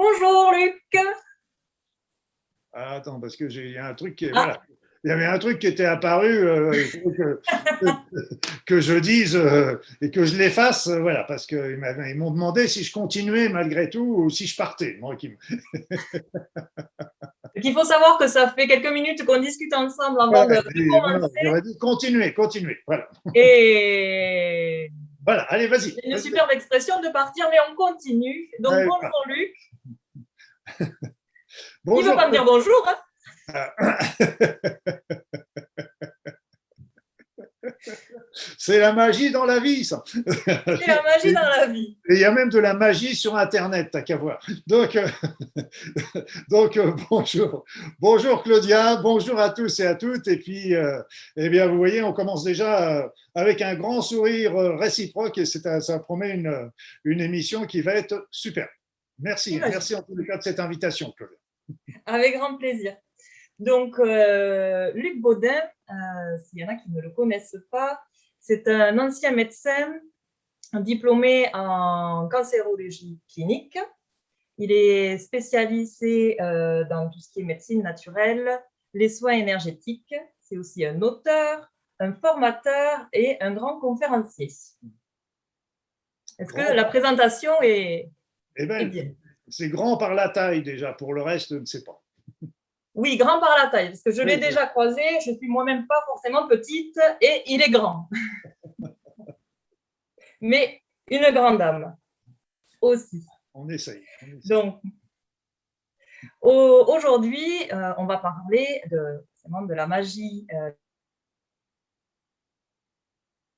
Bonjour Luc. Ah, attends, parce que il y a un truc qui Ah, voilà. Il y avait un truc qui était apparu, il faut que je dise et que je l'efface, voilà, parce qu'ils m'ont demandé si je continuais malgré tout ou si je partais. il faut savoir que ça fait quelques minutes qu'on discute ensemble avant de Non, non, commencer. j'aurais dit continuer, continuer. Voilà, Et voilà. Allez, vas-y. c'est une Vas-y. superbe expression de partir, mais on continue. Donc Allez, voilà. bonjour Luc. Il ne veut Bonjour. pas me dire bonjour, hein. C'est la magie dans la vie, ça. C'est la magie dans la vie. Et il y a même de la magie sur Internet, t'as qu'à voir. Bonjour. Bonjour Claudia, bonjour à tous et à toutes. Et puis, eh bien, vous voyez, on commence déjà avec un grand sourire réciproque et ça promet une émission qui va être super. Merci, Imagine. merci en tout cas de cette invitation, Claudia. Avec grand plaisir. Donc Luc Baudin, s'il y en a qui ne le connaissent pas, c'est un ancien médecin diplômé en cancérologie clinique. Il est spécialisé dans tout ce qui est médecine naturelle, les soins énergétiques. C'est aussi un auteur, un formateur et un grand conférencier. Est-ce que la présentation est bien? C'est grand par la taille déjà, pour le reste, je ne sais pas. Oui, grand par la taille, parce que je l'ai déjà croisé, je suis moi-même pas forcément petite et il est grand. Mais une grande dame aussi. On essaye. Donc, aujourd'hui, on va parler de la magie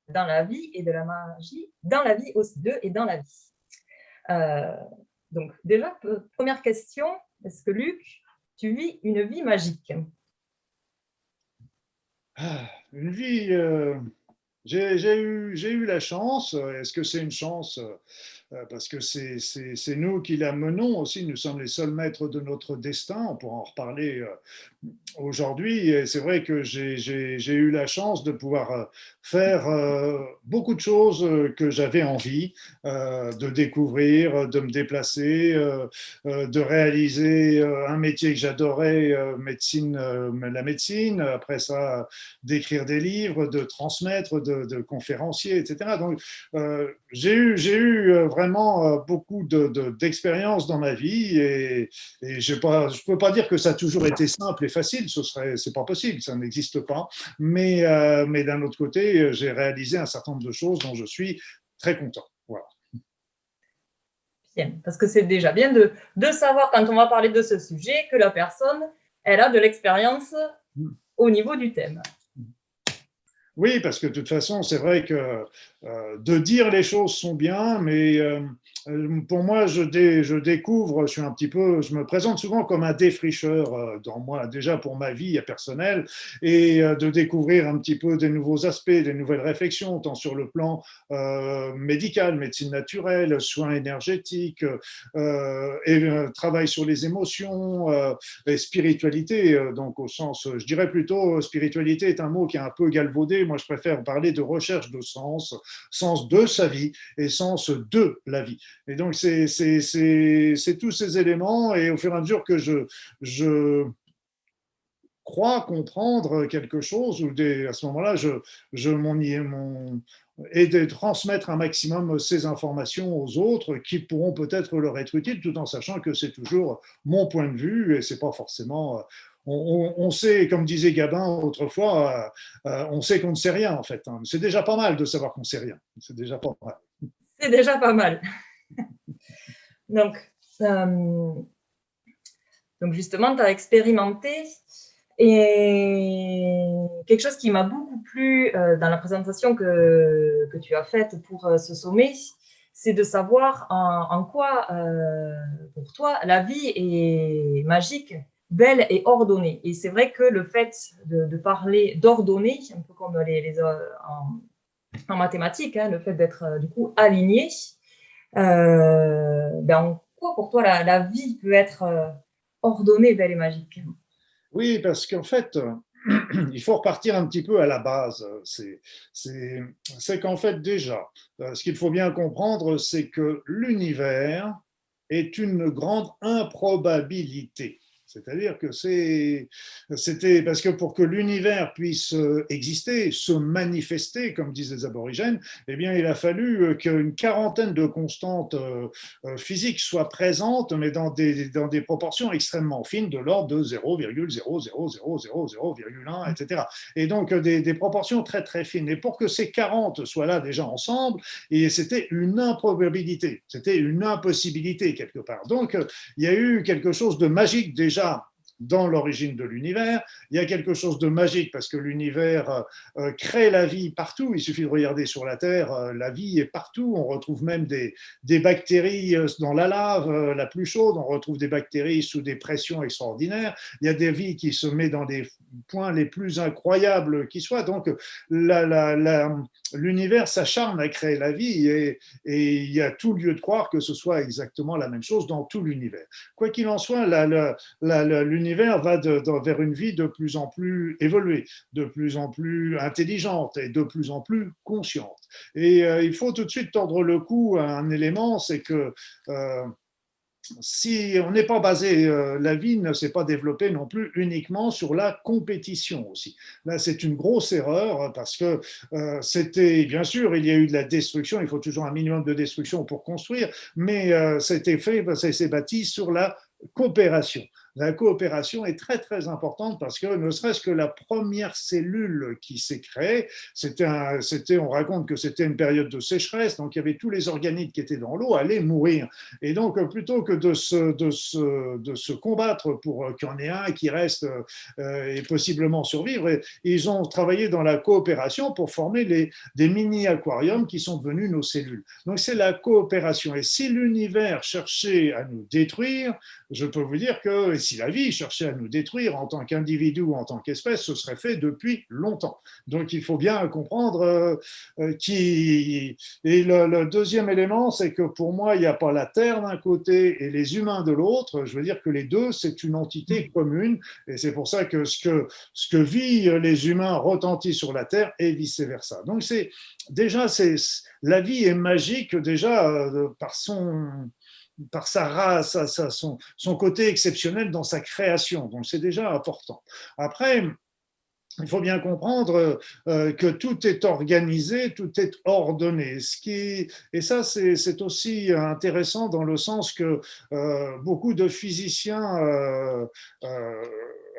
dans la vie et de la magie dans la vie aussi, de et dans la vie. Donc, déjà, première question, est-ce que Luc, tu vis une vie magique? Une vie, j'ai eu la chance. Est-ce que c'est une chance? Parce que c'est nous qui la menons aussi. Nous sommes les seuls maîtres de notre destin. On pourra en reparler aujourd'hui. Et c'est vrai que j'ai eu la chance de pouvoir faire beaucoup de choses que j'avais envie de découvrir, de me déplacer, de réaliser un métier que j'adorais, la médecine. Après ça, d'écrire des livres, de transmettre, de conférencier, etc. Donc, j'ai eu vraiment beaucoup d'expériences dans ma vie et je ne peux pas dire que ça a toujours été simple et facile, c'est pas possible, ça n'existe pas. Mais d'un autre côté, j'ai réalisé un certain nombre de choses dont je suis très content. Voilà. Bien, parce que c'est déjà bien de savoir, quand on va parler de ce sujet, que la personne, elle a de l'expérience au niveau du thème. Oui, parce que de toute façon, c'est vrai que de dire les choses sont bien, mais pour moi, je découvre, je me présente souvent comme un défricheur dans moi, déjà pour ma vie personnelle, et de découvrir un petit peu des nouveaux aspects, des nouvelles réflexions, tant sur le plan médical, médecine naturelle, soins énergétiques, travail sur les émotions, et spiritualité, donc au sens, je dirais plutôt, spiritualité est un mot qui est un peu galvaudé. Moi, je préfère parler de recherche de sens, sens de sa vie et sens de la vie. Et donc, c'est tous ces éléments. Et au fur et à mesure que je crois comprendre quelque chose, à ce moment-là, et de transmettre un maximum ces informations aux autres qui pourront peut-être leur être utiles, tout en sachant que c'est toujours mon point de vue et c'est pas forcément. On sait, comme disait Gabin autrefois, on sait qu'on ne sait rien en fait. C'est déjà pas mal de savoir qu'on ne sait rien. C'est déjà pas mal. C'est déjà pas mal. Donc, donc justement, tu as expérimenté et quelque chose qui m'a beaucoup plu dans la présentation que tu as faite pour ce sommet, c'est de savoir en quoi, pour toi, la vie est magique, belle et ordonnée. Et c'est vrai que le fait de parler d'ordonnée, un peu comme en mathématiques, hein, le fait d'être du coup aligné, en quoi pour toi la vie peut être ordonnée, belle et magique? Oui, parce qu'en fait, il faut repartir un petit peu à la base. C'est qu'en fait, déjà, ce qu'il faut bien comprendre, c'est que l'univers est une grande improbabilité. C'est-à-dire que c'était parce que pour que l'univers puisse exister, se manifester, comme disent les aborigènes, eh bien, il a fallu qu'une quarantaine de constantes physiques soient présentes, mais dans des proportions extrêmement fines, de l'ordre de 0,0000000,1, etc. Et donc, des proportions très, très fines. Et pour que ces 40 soient là déjà ensemble, et c'était une improbabilité, c'était une impossibilité quelque part. Donc, il y a eu quelque chose de magique déjà dans l'origine de l'univers. Il y a quelque chose de magique parce que l'univers crée la vie partout. Il suffit de regarder sur la Terre, la vie est partout. On retrouve même des bactéries dans la lave la plus chaude. On retrouve des bactéries sous des pressions extraordinaires. Il y a des vies qui se mettent dans des points les plus incroyables qui soient. Donc, l'univers s'acharne à créer la vie et il y a tout lieu de croire que ce soit exactement la même chose dans tout l'univers. Quoi qu'il en soit, l'univers va vers une vie de plus en plus évoluée, de plus en plus intelligente et de plus en plus consciente. Et il faut tout de suite tordre le cou à un élément, c'est que si on n'est pas basé, la vie ne s'est pas développée non plus uniquement sur la compétition aussi. Là, c'est une grosse erreur parce que c'était, bien sûr, il y a eu de la destruction, il faut toujours un minimum de destruction pour construire, mais c'était fait, ça s'est bâti sur la coopération. La coopération est très très importante parce que ne serait-ce que la première cellule qui s'est créée, on raconte que c'était une période de sécheresse, donc il y avait tous les organites qui étaient dans l'eau allaient mourir. Et donc plutôt que de se combattre pour qu'il y en ait un qui reste et possiblement survivre, ils ont travaillé dans la coopération pour former des mini-aquariums qui sont devenus nos cellules. Donc c'est la coopération. Et si l'univers cherchait à nous détruire, je peux vous dire que si la vie cherchait à nous détruire en tant qu'individu ou en tant qu'espèce, ce serait fait depuis longtemps. Donc il faut bien comprendre qui. Et le deuxième élément, c'est que pour moi, il n'y a pas la Terre d'un côté et les humains de l'autre. Je veux dire que les deux, c'est une entité commune. Et c'est pour ça que ce que vivent les humains retentit sur la Terre et vice-versa. Donc déjà, la vie est magique déjà par sa race, son côté exceptionnel dans sa création. Donc c'est déjà important. Après, il faut bien comprendre que tout est organisé, tout est ordonné. Et ça, c'est aussi intéressant dans le sens que beaucoup de physiciens,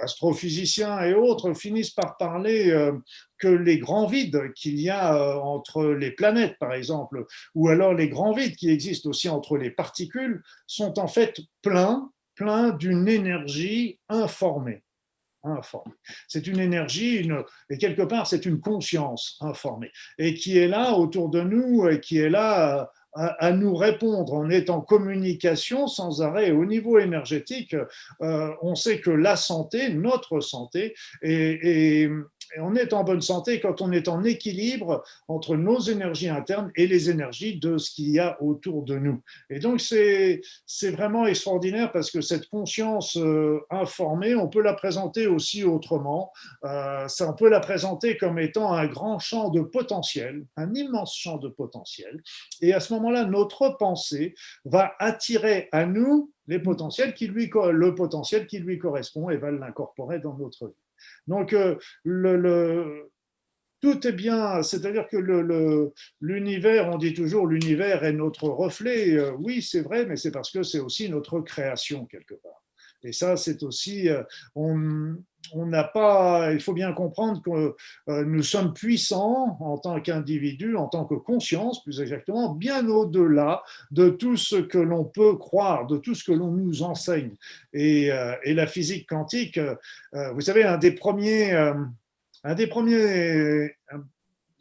astrophysiciens et autres finissent par parler que les grands vides qu'il y a entre les planètes, par exemple, ou alors les grands vides qui existent aussi entre les particules, sont en fait pleins d'une énergie informée. C'est une énergie, et quelque part, c'est une conscience informée, et qui est là autour de nous, et qui est là à nous répondre. On est en communication sans arrêt. Au niveau énergétique, on sait que la santé, notre santé, et on est en bonne santé quand on est en équilibre entre nos énergies internes et les énergies de ce qu'il y a autour de nous. Et donc, c'est vraiment extraordinaire parce que cette conscience informée, on peut la présenter aussi autrement. On peut la présenter comme étant un grand champ de potentiel, un immense champ de potentiel. Et à ce moment-là, notre pensée va attirer à nous le potentiel qui lui correspond et va l'incorporer dans notre vie. Donc, tout est bien, c'est-à-dire que l'univers, on dit toujours l'univers est notre reflet. Oui, c'est vrai, mais c'est parce que c'est aussi notre création quelque part. Et ça, c'est aussi, on n'a pas, il faut bien comprendre que nous sommes puissants en tant qu'individus, en tant que conscience, plus exactement, bien au-delà de tout ce que l'on peut croire, de tout ce que l'on nous enseigne. Et la physique quantique, vous savez, un des premiers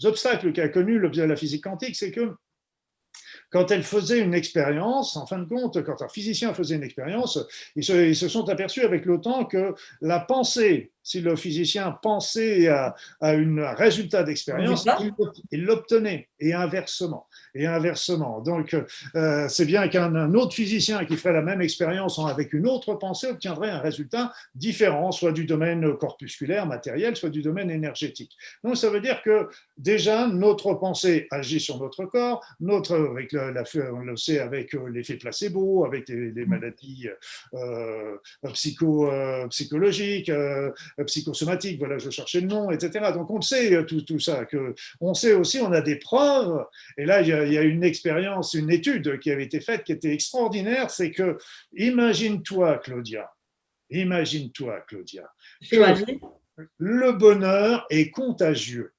obstacles qu'a connu la physique quantique, c'est que quand elle faisait une expérience, en fin de compte, quand un physicien faisait une expérience, ils se sont aperçus avec le temps que la pensée, si le physicien pensait à un résultat d'expérience, il l'obtenait, et inversement. et inversement. Donc, c'est bien qu'un autre physicien qui ferait la même expérience avec une autre pensée obtiendrait un résultat différent, soit du domaine corpusculaire, matériel, soit du domaine énergétique. Donc, ça veut dire que déjà, notre pensée agit sur notre corps, avec on le sait avec l'effet placebo, avec les maladies psychologiques, psychosomatiques, voilà, je cherchais le nom, etc. Donc, on le sait, tout ça. On sait aussi, on a des preuves, et là, il y a une expérience, une étude qui avait été faite qui était extraordinaire, c'est que, imagine-toi, Claudia, que J'imagine. le bonheur est contagieux.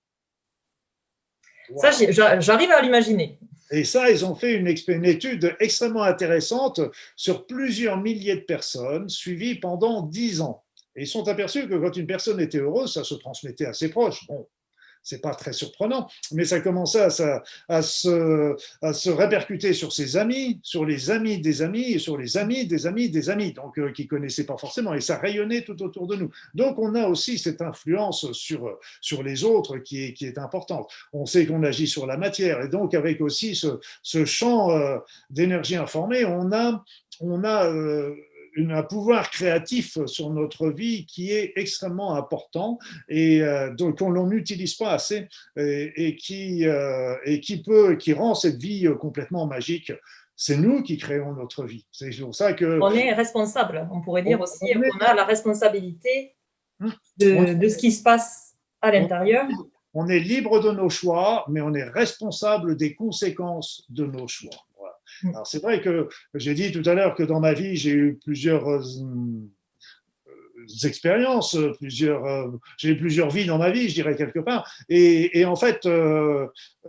Ça, Wow. j'arrive à l'imaginer. Et ça, ils ont fait une étude extrêmement intéressante sur plusieurs milliers de personnes suivies pendant 10 ans. Et ils sont aperçus que quand une personne était heureuse, ça se transmettait à ses proches. Bon, c'est pas très surprenant, mais ça commençait à se répercuter sur ses amis, sur les amis des amis, et sur les amis des amis des amis, donc qui connaissaient pas forcément, et ça rayonnait tout autour de nous. Donc on a aussi cette influence sur les autres qui est importante. On sait qu'on agit sur la matière, et donc avec aussi ce champ d'énergie informée, on a un pouvoir créatif sur notre vie qui est extrêmement important et donc on n'utilise pas assez et qui rend cette vie complètement magique. C'est nous qui créons notre vie. C'est pour ça que On est responsable. On pourrait dire aussi on qu'on a la responsabilité on, de ce qui se passe à on, l'intérieur. on est libre de nos choix, mais on est responsable des conséquences de nos choix. Voilà. Alors c'est vrai que j'ai dit tout à l'heure que dans ma vie, j'ai eu plusieurs expériences, j'ai eu plusieurs vies dans ma vie, je dirais quelque part. Et en fait,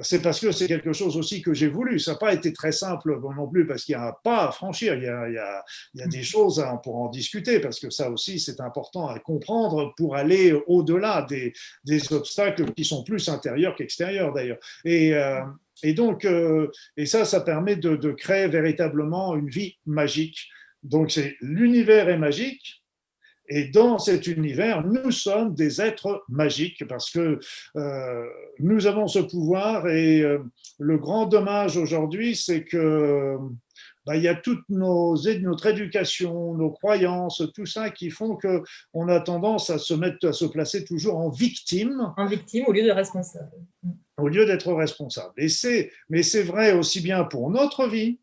c'est parce que c'est quelque chose aussi que j'ai voulu. Ça n'a pas été très simple non plus parce qu'il y a un pas à franchir. Il y a des choses pour en discuter parce que ça aussi, c'est important à comprendre pour aller au-delà des obstacles qui sont plus intérieurs qu'extérieurs d'ailleurs. Et donc, et ça permet de créer véritablement une vie magique. Donc, l'univers est magique. Et dans cet univers, nous sommes des êtres magiques parce que nous avons ce pouvoir et le grand dommage aujourd'hui, c'est que il y a toute notre éducation, nos croyances, tout ça qui font qu'on a tendance à se placer toujours en victime. En victime au lieu de responsable. Au lieu d'être responsable. Mais c'est vrai aussi bien pour notre vie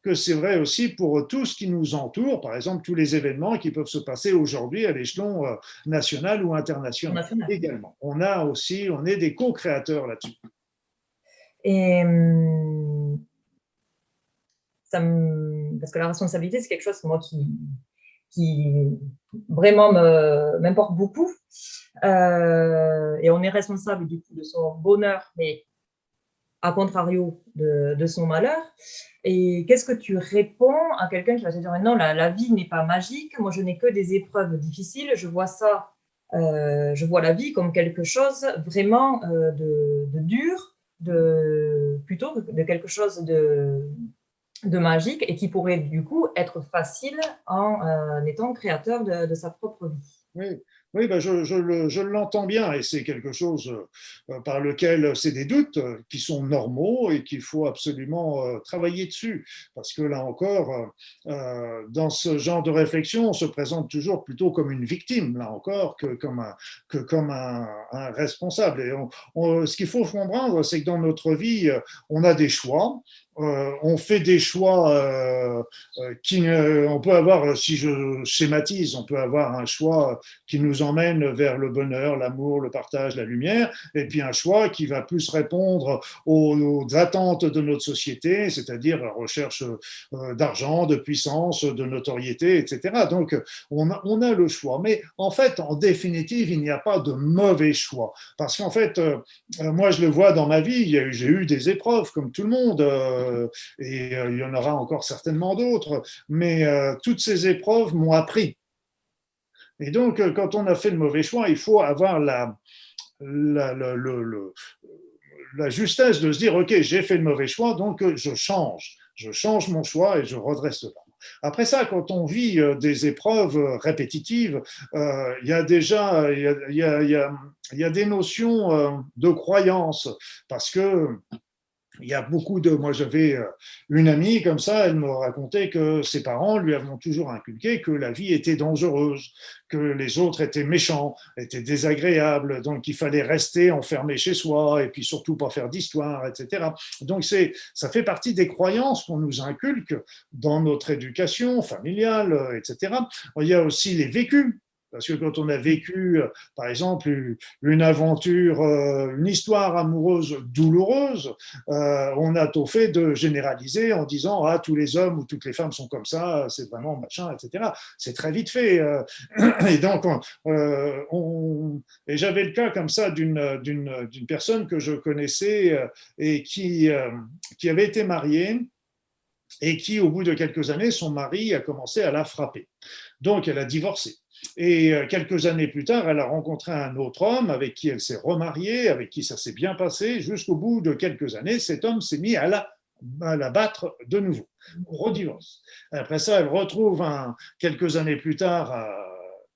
que c'est vrai aussi pour tout ce qui nous entoure, par exemple tous les événements qui peuvent se passer aujourd'hui à l'échelon national ou international également. On est des co-créateurs là-dessus. Et parce que la responsabilité, c'est quelque chose moi qui vraiment m'importe beaucoup. Et on est responsable du coup de son bonheur, mais à contrario de son malheur. Et qu'est-ce que tu réponds à quelqu'un qui va te dire non, la vie n'est pas magique, moi je n'ai que des épreuves difficiles, je vois ça, je vois la vie comme quelque chose vraiment de dur, plutôt de quelque chose de magique et qui pourrait du coup être facile en étant créateur de sa propre vie. Oui. Oui, je l'entends bien et c'est quelque chose par lequel c'est des doutes qui sont normaux et qu'il faut absolument travailler dessus. Parce que là encore, dans ce genre de réflexion, on se présente toujours plutôt comme une victime, là encore, que comme un responsable. Et ce qu'il faut comprendre, c'est que dans notre vie, on a des choix. On fait des choix on peut avoir, si je schématise, on peut avoir un choix qui nous emmène vers le bonheur, l'amour, le partage, la lumière, et puis un choix qui va plus répondre aux attentes de notre société, c'est-à-dire la recherche d'argent, de puissance, de notoriété, etc. Donc, on a le choix. Mais en fait, en définitive, il n'y a pas de mauvais choix. Parce qu'en fait, moi, je le vois dans ma vie, j'ai eu des épreuves comme tout le monde, et il y en aura encore certainement d'autres, mais toutes ces épreuves m'ont appris. Et donc, quand on a fait le mauvais choix, il faut avoir la justesse de se dire, OK, j'ai fait le mauvais choix, donc je change mon choix et je redresse pas. Après ça, quand on vit des épreuves répétitives, il y a déjà il y a des notions de croyance, parce que il y a beaucoup de. Moi, j'avais une amie comme ça, elle me racontait que ses parents lui avaient toujours inculqué que la vie était dangereuse, que les autres étaient méchants, étaient désagréables, donc il fallait rester enfermé chez soi et puis surtout pas faire d'histoire, etc. Donc ça fait partie des croyances qu'on nous inculque dans notre éducation familiale, etc. Il y a aussi les vécus. Parce que quand on a vécu, par exemple, une aventure, une histoire amoureuse douloureuse, on a tôt fait de généraliser en disant ah tous les hommes ou toutes les femmes sont comme ça, c'est vraiment machin, etc. C'est très vite fait. Et donc et j'avais le cas comme ça d'une personne que je connaissais et qui avait été mariée et qui, au bout de quelques années, son mari a commencé à la frapper. Donc, elle a divorcé. Et quelques années plus tard, elle a rencontré un autre homme avec qui elle s'est remariée, avec qui ça s'est bien passé. Jusqu'au bout de quelques années, cet homme s'est mis à la battre de nouveau. Redivorce. Après ça, elle retrouve quelques années plus tard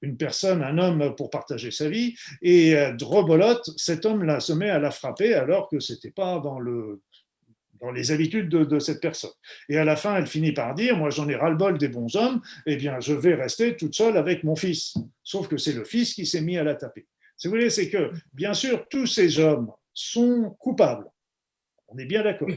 une personne, un homme pour partager sa vie, et rebolote, cet homme-là se met à la frapper alors que ce n'était pas dans les habitudes de cette personne. Et à la fin, elle finit par dire, moi j'en ai ras-le-bol des bons hommes, eh bien je vais rester toute seule avec mon fils. Sauf que c'est le fils qui s'est mis à la taper. Si vous voulez, c'est que, bien sûr, tous ces hommes sont coupables. On est bien d'accord.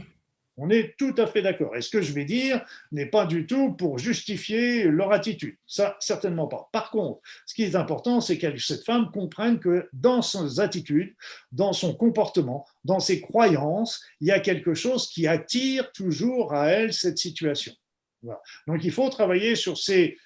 On est tout à fait d'accord. Et ce que je vais dire n'est pas du tout pour justifier leur attitude. Ça, certainement pas. Par contre, ce qui est important, c'est que cette femme comprenne que dans ses attitudes, dans son comportement, dans ses croyances, il y a quelque chose qui attire toujours à elle cette situation. Voilà. Donc, il faut travailler sur ses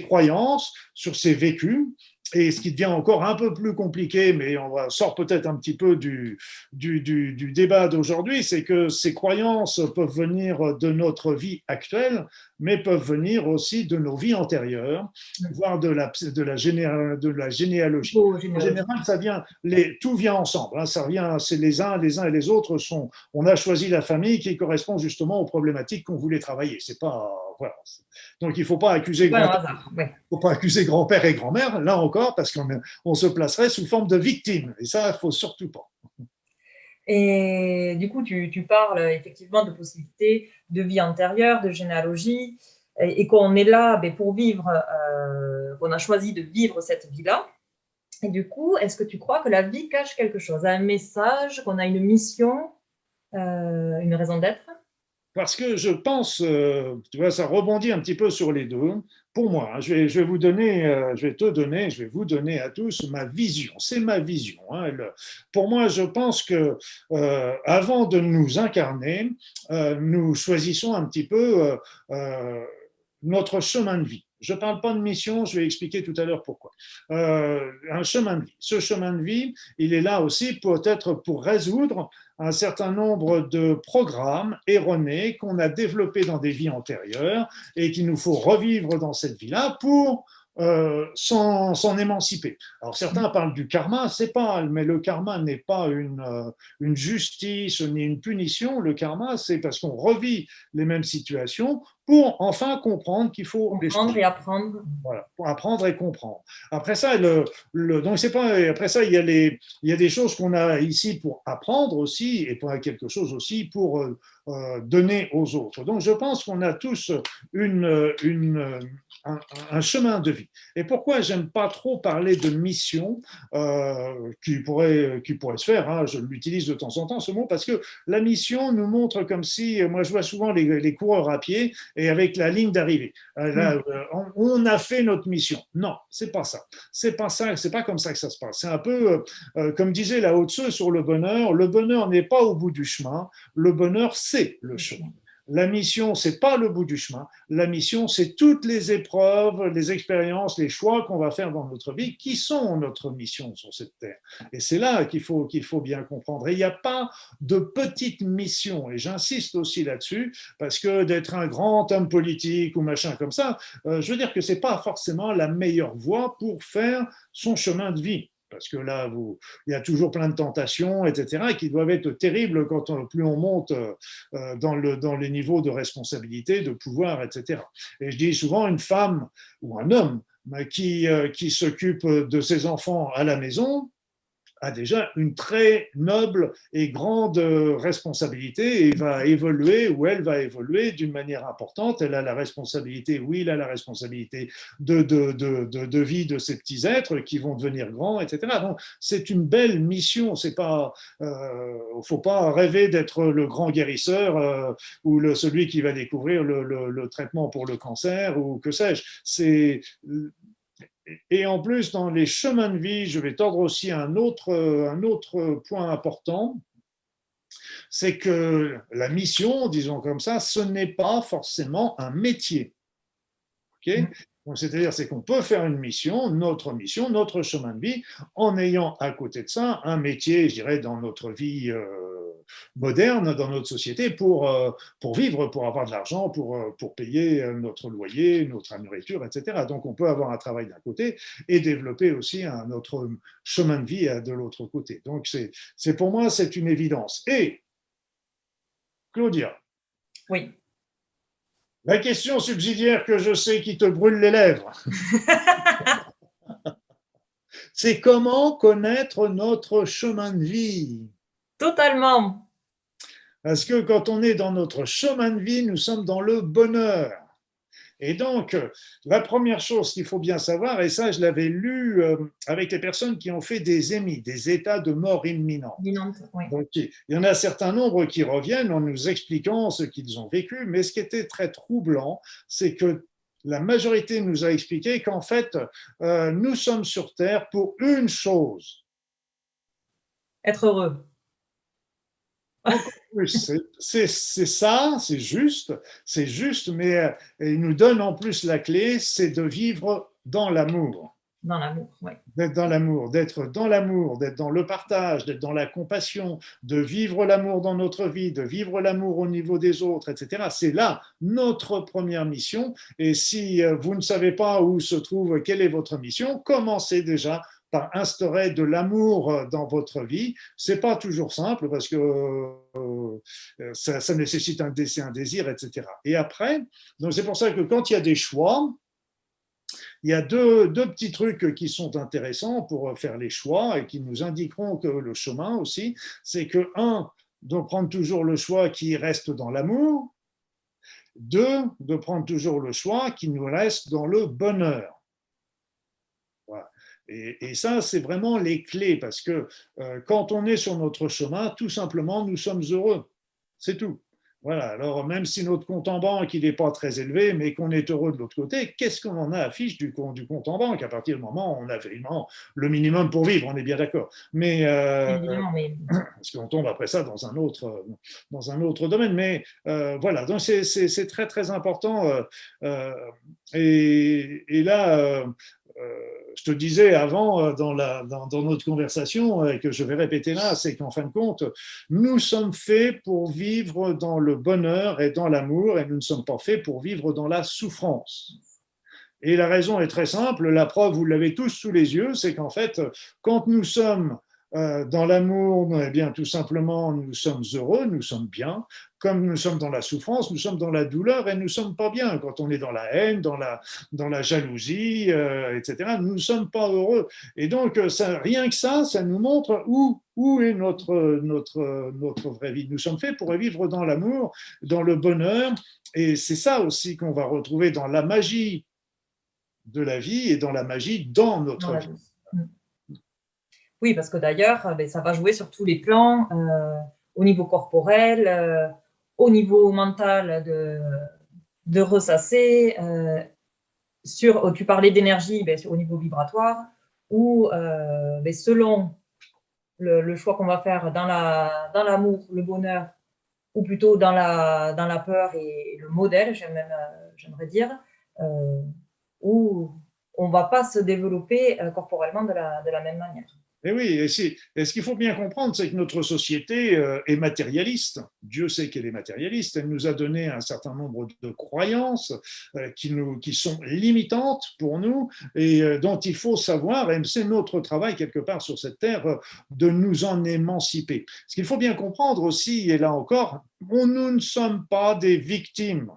croyances, sur ses vécus. Et ce qui devient encore un peu plus compliqué, mais on sort peut-être un petit peu du débat d'aujourd'hui, c'est que ces croyances peuvent venir de notre vie actuelle, mais peuvent venir aussi de nos vies antérieures, voire de la généalogie. En général, tout vient ensemble. Hein, ça vient, c'est les uns et les autres sont. On a choisi la famille qui correspond justement aux problématiques qu'on voulait travailler. C'est pas voilà. Donc il ne faut pas accuser grand-père et grand-mère, là encore, parce qu'on se placerait sous forme de victime. Et ça, il ne faut surtout pas. Et du coup, tu parles effectivement de possibilités de vie antérieure, de généalogie, et qu'on est là pour vivre, qu'on a choisi de vivre cette vie-là. Et du coup, est-ce que tu crois que la vie cache quelque chose, un message, qu'on a une mission, une raison d'être? Parce que je pense, tu vois, ça rebondit un petit peu sur les deux. Pour moi, hein, je vais vous donner à tous ma vision. C'est ma vision. Hein. Pour moi, je pense que avant de nous incarner, nous choisissons un petit peu notre chemin de vie. Je ne parle pas de mission, je vais expliquer tout à l'heure pourquoi. Un chemin de vie. Ce chemin de vie, il est là aussi peut-être pour résoudre un certain nombre de programmes erronés qu'on a développés dans des vies antérieures et qu'il nous faut revivre dans cette vie-là pour s'en émanciper. Alors certains parlent du karma, mais le karma n'est pas une justice ni une punition. Le karma, c'est parce qu'on revit les mêmes situations pour enfin comprendre qu'il faut comprendre et apprendre. Voilà, pour apprendre et comprendre. Après ça, donc c'est pas. Après ça, il y a des choses qu'on a ici pour apprendre aussi et pour quelque chose aussi pour donner aux autres. Donc je pense qu'on a tous un chemin de vie. Et pourquoi j'aime pas trop parler de mission qui pourrait se faire, hein, je l'utilise de temps en temps ce mot, parce que la mission nous montre comme si, moi je vois souvent les coureurs à pied et avec la ligne d'arrivée. Là, on a fait notre mission. Non, c'est pas ça. C'est pas comme ça que ça se passe. C'est un peu comme disait Lao Tzu sur le bonheur n'est pas au bout du chemin, le bonheur c'est le chemin. La mission, c'est pas le bout du chemin. La mission, c'est toutes les épreuves, les expériences, les choix qu'on va faire dans notre vie qui sont notre mission sur cette terre. Et c'est là qu'il faut bien comprendre. Et il n'y a pas de petite mission. Et j'insiste aussi là-dessus parce que d'être un grand homme politique ou machin comme ça, je veux dire que c'est pas forcément la meilleure voie pour faire son chemin de vie. Parce que là, il y a toujours plein de tentations, etc., qui doivent être terribles plus on monte dans les niveaux de responsabilité, de pouvoir, etc. Et je dis souvent, une femme ou un homme qui s'occupe de ses enfants à la maison, a déjà une très noble et grande responsabilité et va évoluer ou elle va évoluer d'une manière importante. Elle a la responsabilité, oui, il a la responsabilité de vie de ces petits êtres qui vont devenir grands, etc. Donc, c'est une belle mission. C'est pas, faut pas rêver d'être le grand guérisseur ou celui qui va découvrir le traitement pour le cancer ou que sais-je. Et en plus, dans les chemins de vie, je vais tordre aussi un autre point important, c'est que la mission, disons comme ça, ce n'est pas forcément un métier. Okay, donc, c'est-à-dire, c'est qu'on peut faire une mission, notre chemin de vie, en ayant à côté de ça un métier, je dirais, dans notre vie moderne, dans notre société, pour vivre, pour avoir de l'argent, pour payer notre loyer, notre nourriture, etc. Donc, on peut avoir un travail d'un côté et développer aussi un autre chemin de vie de l'autre côté. Donc, pour moi, c'est une évidence. Et, Claudia, Oui. La question subsidiaire que je sais qui te brûle les lèvres, c'est comment connaître notre chemin de vie. Totalement. Parce que quand on est dans notre chemin de vie, nous sommes dans le bonheur. Et donc, la première chose qu'il faut bien savoir, et ça je l'avais lu avec les personnes qui ont fait des EMI, des états de mort imminente. Oui. Donc, il y en a un certain nombre qui reviennent en nous expliquant ce qu'ils ont vécu, mais ce qui était très troublant, c'est que la majorité nous a expliqué qu'en fait, nous sommes sur Terre pour une chose. Être heureux. Encore plus, c'est ça, c'est juste, mais il nous donne en plus la clé, c'est de vivre dans l'amour. Dans l'amour, oui. D'être dans l'amour, d'être dans le partage, d'être dans la compassion, de vivre l'amour dans notre vie, de vivre l'amour au niveau des autres, etc. C'est là notre première mission. Et si vous ne savez pas où se trouve, quelle est votre mission, commencez déjà par instaurer de l'amour dans votre vie. C'est pas toujours simple parce que ça nécessite un désir, etc. Et après, donc c'est pour ça que quand il y a des choix, il y a deux petits trucs qui sont intéressants pour faire les choix et qui nous indiqueront que le chemin aussi, c'est que, un, de prendre toujours le choix qui reste dans l'amour, deux, de prendre toujours le choix qui nous reste dans le bonheur. Voilà. Et ça, c'est vraiment les clés, parce que quand on est sur notre chemin, tout simplement, nous sommes heureux. C'est tout. Voilà, alors même si notre compte en banque il n'est pas très élevé, mais qu'on est heureux de l'autre côté, qu'est-ce qu'on en a à fiche du compte en banque à partir du moment où on a vraiment le minimum pour vivre, on est bien d'accord. Mais, parce qu'on tombe après ça dans un autre domaine. Mais voilà, donc c'est très très important. Et là, je te disais avant dans notre conversation, et que je vais répéter là, c'est qu'en fin de compte, nous sommes faits pour vivre dans le bonheur et dans l'amour, et nous ne sommes pas faits pour vivre dans la souffrance. Et la raison est très simple, la preuve, vous l'avez tous sous les yeux, c'est qu'en fait, quand nous sommes dans l'amour, eh bien, tout simplement, nous sommes heureux, nous sommes bien. Comme nous sommes dans la souffrance, nous sommes dans la douleur et nous ne sommes pas bien. Quand on est dans la haine, dans la jalousie, etc., nous ne sommes pas heureux. Et donc, rien que ça nous montre où est notre vraie vie. Nous sommes faits pour vivre dans l'amour, dans le bonheur. Et c'est ça aussi qu'on va retrouver dans la magie de la vie et dans la magie dans notre vie. Oui, parce que d'ailleurs, ça va jouer sur tous les plans, au niveau corporel, au niveau mental de ressasser, tu parlais d'énergie, au niveau vibratoire, ou selon le choix qu'on va faire dans l'amour, le bonheur, ou plutôt dans la peur et le modèle, j'aimerais dire, où on ne va pas se développer corporellement de la même manière. Et oui, et ce qu'il faut bien comprendre, c'est que notre société est matérialiste. Dieu sait qu'elle est matérialiste. Elle nous a donné un certain nombre de croyances qui sont limitantes pour nous et dont il faut savoir, et c'est notre travail quelque part sur cette terre, de nous en émanciper. Ce qu'il faut bien comprendre aussi, et là encore, nous ne sommes pas des victimes.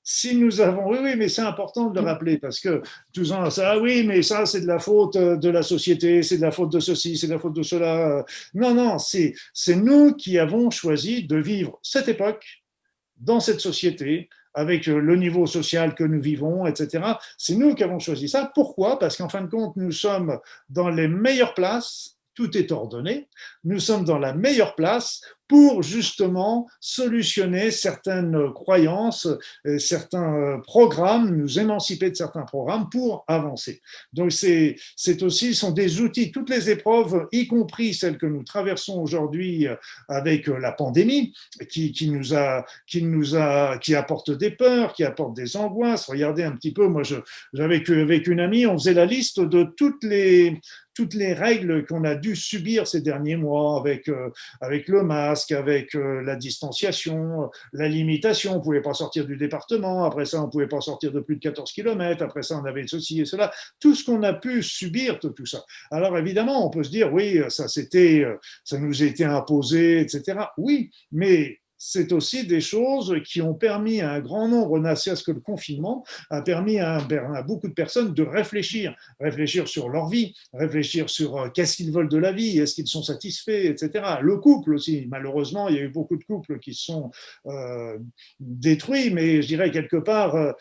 si nous avons, oui, oui, mais c'est important de le rappeler parce que tout ça, ah oui, mais ça, c'est de la faute de la société, c'est de la faute de ceci, c'est de la faute de cela. Non, non, c'est nous qui avons choisi de vivre cette époque dans cette société, avec le niveau social que nous vivons, etc. C'est nous qui avons choisi ça. Pourquoi? Parce qu'en fin de compte, nous sommes dans les meilleures places, tout est ordonné, nous sommes dans la meilleure place pour justement solutionner certaines croyances, certains programmes, nous émanciper de certains programmes pour avancer. Donc c'est aussi, sont des outils, toutes les épreuves, y compris celles que nous traversons aujourd'hui avec la pandémie, qui apporte des peurs, qui apporte des angoisses. Regardez un petit peu, moi j'avais avec une amie, on faisait la liste de toutes les règles qu'on a dû subir ces derniers mois avec le masque, avec la distanciation, la limitation. On ne pouvait pas sortir du département. Après ça, on ne pouvait pas sortir de plus de 14 kilomètres. Après ça, on avait ceci et cela. Tout ce qu'on a pu subir, tout ça. Alors évidemment, on peut se dire, oui, ça nous a été imposé, etc. Oui, mais c'est aussi des choses qui ont permis à un grand nombre, ne serait-ce que le confinement, a permis à beaucoup de personnes de réfléchir sur leur vie, réfléchir sur qu'est-ce qu'ils veulent de la vie, est-ce qu'ils sont satisfaits, etc. Le couple aussi, malheureusement, il y a eu beaucoup de couples qui sont détruits, mais je dirais quelque part,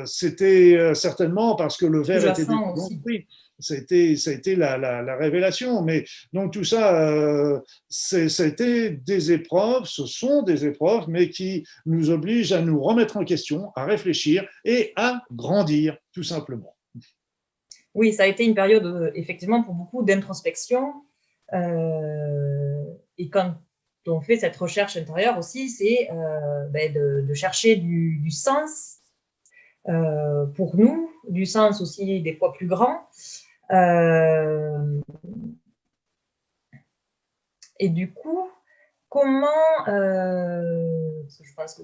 c'était certainement parce que le verre était détruit. Ça a été la révélation. Mais donc tout ça, ça a été des épreuves, ce sont des épreuves, mais qui nous obligent à nous remettre en question, à réfléchir et à grandir, tout simplement. Oui, ça a été une période, effectivement, pour beaucoup d'introspection. Et quand on fait cette recherche intérieure aussi, c'est de chercher du sens pour nous, du sens aussi des fois plus grand. Et du coup, comment, je pense que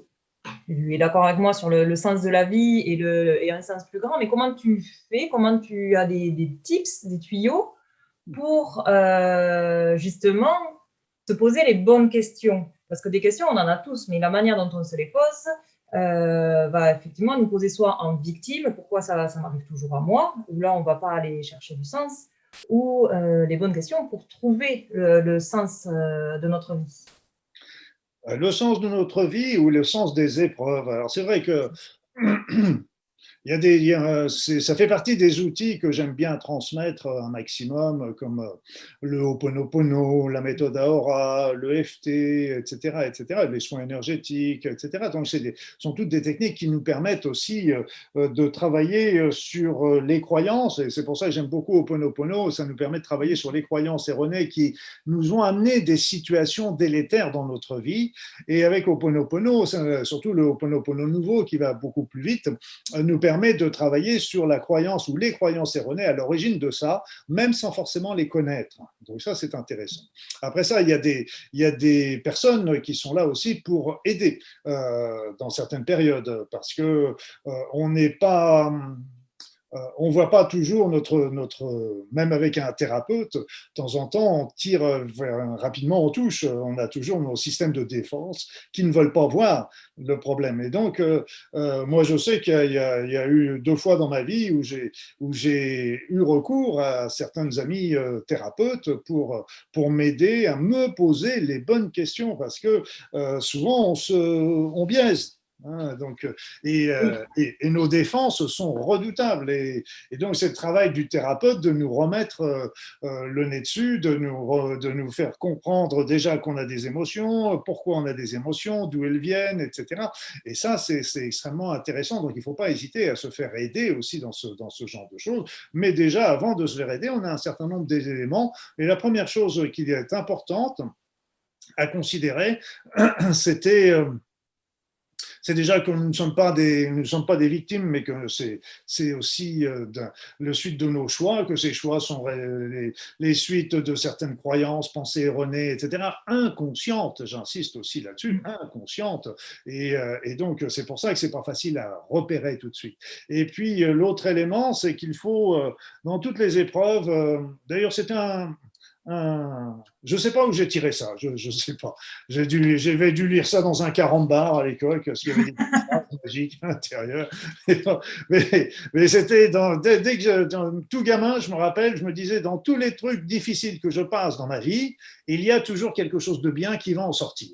tu es d'accord avec moi sur le sens de la vie et un sens plus grand, mais comment tu fais, comment tu as des tips, des tuyaux pour justement se poser les bonnes questions? Parce que des questions, on en a tous, mais la manière dont on se les pose va effectivement nous poser soit en victime, pourquoi ça m'arrive toujours à moi, ou là on ne va pas aller chercher du sens, ou les bonnes questions pour trouver le sens de notre vie. Le sens de notre vie ou le sens des épreuves. Alors c'est vrai que ça fait partie des outils que j'aime bien transmettre un maximum, comme le Ho'oponopono, la méthode Aora, le FT, etc., etc., les soins énergétiques, etc. Donc, sont toutes des techniques qui nous permettent aussi de travailler sur les croyances. Et c'est pour ça que j'aime beaucoup Ho'oponopono. Ça nous permet de travailler sur les croyances erronées qui nous ont amené des situations délétères dans notre vie. Et avec Ho'oponopono, surtout le Ho'oponopono nouveau qui va beaucoup plus vite, nous permet de travailler sur la croyance ou les croyances erronées à l'origine de ça, même sans forcément les connaître. Donc ça, c'est intéressant. Après ça, il y a des personnes qui sont là aussi pour aider dans certaines périodes, parce que on n'est pas on ne voit pas toujours même avec un thérapeute, de temps en temps, on tire rapidement, on touche, on a toujours nos systèmes de défense qui ne veulent pas voir le problème. Et donc, moi, je sais qu'il y a eu 2 fois dans ma vie où j'ai eu recours à certains amis thérapeutes pour m'aider à me poser les bonnes questions, parce que souvent, on biaise. Donc, et nos défenses sont redoutables. Et donc, c'est le travail du thérapeute de nous remettre le nez dessus, de nous faire comprendre déjà qu'on a des émotions, pourquoi on a des émotions, d'où elles viennent, etc. Et ça, c'est extrêmement intéressant. Donc, il ne faut pas hésiter à se faire aider aussi dans ce genre de choses. Mais déjà, avant de se faire aider, on a un certain nombre d'éléments. Et la première chose qui est importante à considérer, c'est déjà que nous ne sommes pas des victimes, mais que c'est aussi le suite de nos choix, que ces choix sont les suites de certaines croyances, pensées erronées, etc., inconscientes, j'insiste aussi là-dessus, inconscientes, et donc c'est pour ça que c'est pas facile à repérer tout de suite. Et puis l'autre élément, c'est qu'il faut, dans toutes les épreuves, d'ailleurs c'est je ne sais pas où j'ai tiré ça, je ne sais pas. J'avais dû lire ça dans un carambar à l'école, parce qu'il y avait des phrases magiques à l'intérieur. Mais c'était dès que tout gamin, je me rappelle, je me disais, dans tous les trucs difficiles que je passe dans ma vie, il y a toujours quelque chose de bien qui va en sortir.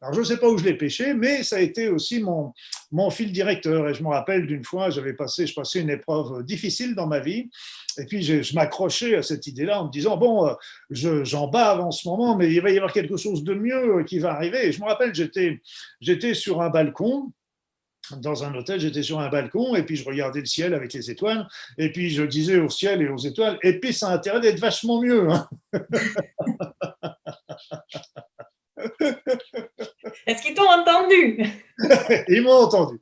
Alors, je ne sais pas où je l'ai pêché, mais ça a été aussi mon fil directeur. Et je me rappelle d'une fois, je passais une épreuve difficile dans ma vie. Et puis, je m'accrochais à cette idée-là en me disant, bon, j'en bave en ce moment, mais il va y avoir quelque chose de mieux qui va arriver. Et je me rappelle, j'étais sur un balcon. Dans un hôtel, j'étais sur un balcon et puis je regardais le ciel avec les étoiles et puis je disais au ciel et aux étoiles, et puis ça a intérêt d'être vachement mieux. Hein. Est-ce qu'ils t'ont entendu? Ils m'ont entendu.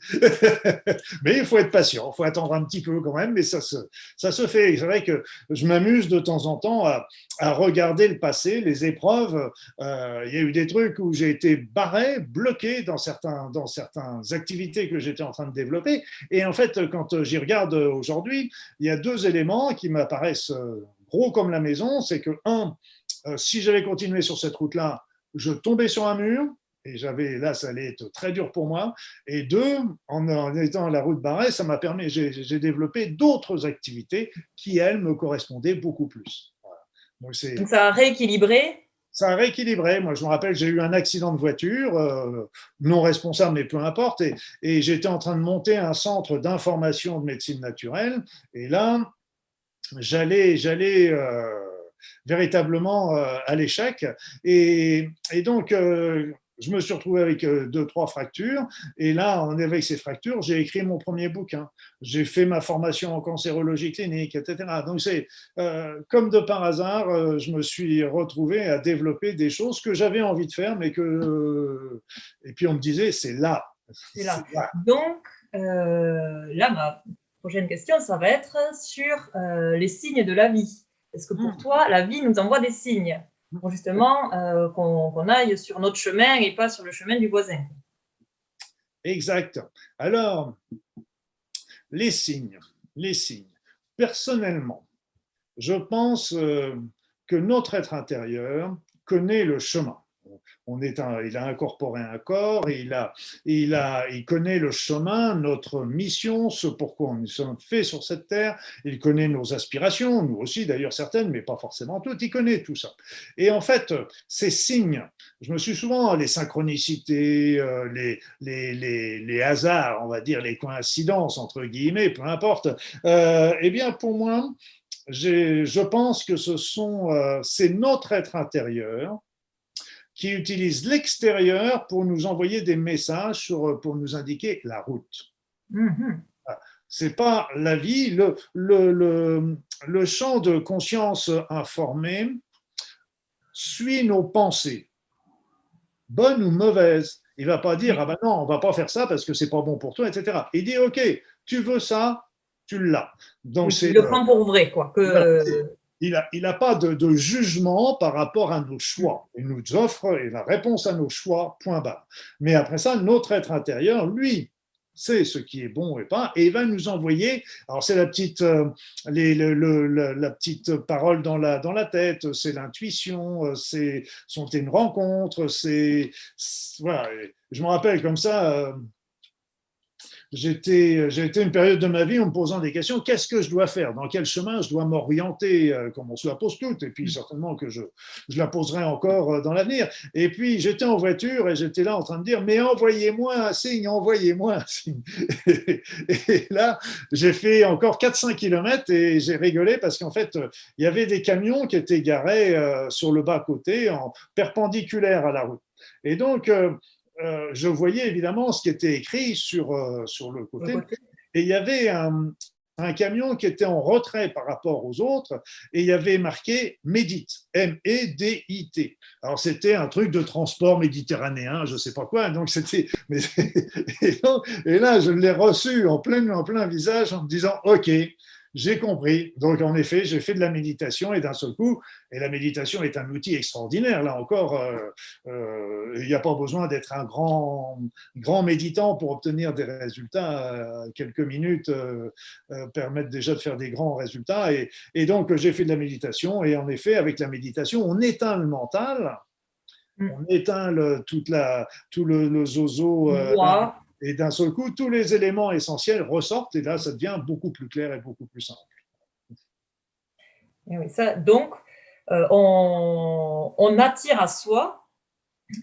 Mais il faut être patient, il faut attendre un petit peu quand même, mais ça se fait. C'est vrai que je m'amuse de temps en temps à regarder le passé, les épreuves. Il y a eu des trucs où j'ai été barré, bloqué dans certaines activités que j'étais en train de développer. Et en fait, quand j'y regarde aujourd'hui, il y a deux éléments qui m'apparaissent gros comme la maison. C'est que, si j'avais continué sur cette route-là, je tombais sur un mur, et là, ça allait être très dur pour moi. Et deux, en étant à la route barrée, ça m'a permis, j'ai développé d'autres activités qui, elles, me correspondaient beaucoup plus. Voilà. Donc ça a rééquilibré. Ça a rééquilibré. Moi, je me rappelle, j'ai eu un accident de voiture, non responsable, mais peu importe, et j'étais en train de monter un centre d'information de médecine naturelle. Et là, j'allais véritablement à l'échec. Et donc, je me suis retrouvé avec 2-3 fractures. Et là, avec ces fractures, j'ai écrit mon premier bouquin. J'ai fait ma formation en cancérologie clinique, etc. Donc, c'est comme de par hasard, je me suis retrouvé à développer des choses que j'avais envie de faire, mais et puis on me disait, c'est là. C'est là. Donc, là, ma prochaine question, ça va être sur les signes de la vie. Est-ce que pour toi, la vie nous envoie des signes pour justement qu'on aille sur notre chemin et pas sur le chemin du voisin? Exact. Alors, les signes. Personnellement, je pense que notre être intérieur connaît le chemin. Il a incorporé un corps, et il connaît le chemin, notre mission, ce pourquoi nous sommes faits sur cette terre. Il connaît nos aspirations, nous aussi d'ailleurs certaines, mais pas forcément toutes. Il connaît tout ça. Et en fait, ces signes, je me suis souvent, les synchronicités, les hasards, on va dire, les coïncidences entre guillemets, peu importe. Eh bien, pour moi, je pense que c'est notre être intérieur qui utilise l'extérieur pour nous envoyer des messages, pour nous indiquer la route. Mm-hmm. C'est pas la vie, le champ de conscience informé suit nos pensées, bonnes ou mauvaises. Il va pas dire, ah ben non, on va pas faire ça parce que c'est pas bon pour toi, etc. Il dit, ok, tu veux ça, tu l'as. Donc, il le prend pour vrai, quoi. Il n'a pas de jugement par rapport à nos choix. Il nous offre la réponse à nos choix, point barre. Mais après ça, notre être intérieur, lui, sait ce qui est bon et pas, et il va nous envoyer. Alors, c'est la petite parole dans la tête, c'est l'intuition, c'est une rencontre, voilà. Je me rappelle comme ça. J'ai été une période de ma vie en me posant des questions. Qu'est-ce que je dois faire? Dans quel chemin je dois m'orienter? Comme on se la pose toutes, et puis certainement que je la poserai encore dans l'avenir. Et puis j'étais en voiture et j'étais là en train de dire, mais envoyez-moi un signe, envoyez-moi un signe. Et là, j'ai fait encore 4-5 kilomètres et j'ai rigolé parce qu'en fait, il y avait des camions qui étaient garés sur le bas-côté, en perpendiculaire à la route. Et donc, je voyais évidemment ce qui était écrit sur le côté. Et il y avait un camion qui était en retrait par rapport aux autres, et il y avait marqué Médite, M-E-D-I-T. Alors c'était un truc de transport méditerranéen, je ne sais pas quoi, donc c'était. Et là, je l'ai reçu en plein visage en me disant, ok, J'ai compris. Donc, en effet, j'ai fait de la méditation et d'un seul coup, et la méditation est un outil extraordinaire. Là encore, il n'y a pas besoin d'être un grand méditant pour obtenir des résultats. Quelques minutes permettent déjà de faire des grands résultats. Et donc, j'ai fait de la méditation. Et en effet, avec la méditation, on éteint le mental, on éteint tout le zozo. Moi, Et d'un seul coup, tous les éléments essentiels ressortent. Et là, ça devient beaucoup plus clair et beaucoup plus simple. et oui, ça, donc, on attire à soi,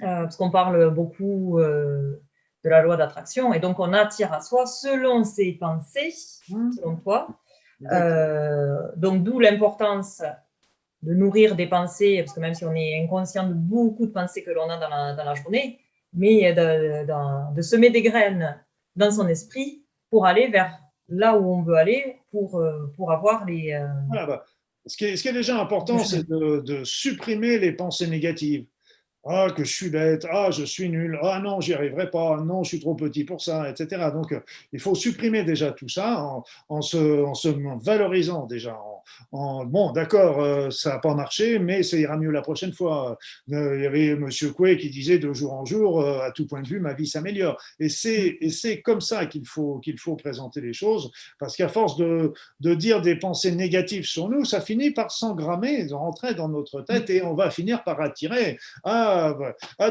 parce qu'on parle beaucoup de la loi d'attraction, et donc on attire à soi selon ses pensées, selon toi. Donc, d'où l'importance de nourrir des pensées, parce que même si on est inconscient de beaucoup de pensées que l'on a dans la journée, mais de semer des graines dans son esprit pour aller vers là où on veut aller, pour avoir les... Voilà, bah, ce qui est déjà important, c'est de supprimer les pensées négatives. Ah, que je suis bête, ah, je suis nul, ah non, j'y arriverai pas, non, je suis trop petit pour ça, etc. Donc, il faut supprimer déjà tout ça en se valorisant déjà. Bon, d'accord, ça n'a pas marché, mais ça ira mieux la prochaine fois. Il y avait M. Coué qui disait de jour en jour, à tout point de vue, ma vie s'améliore. Et c'est comme ça qu'il faut présenter les choses, parce qu'à force de dire des pensées négatives sur nous, ça finit par s'engrammer, de rentrer dans notre tête et on va finir par attirer.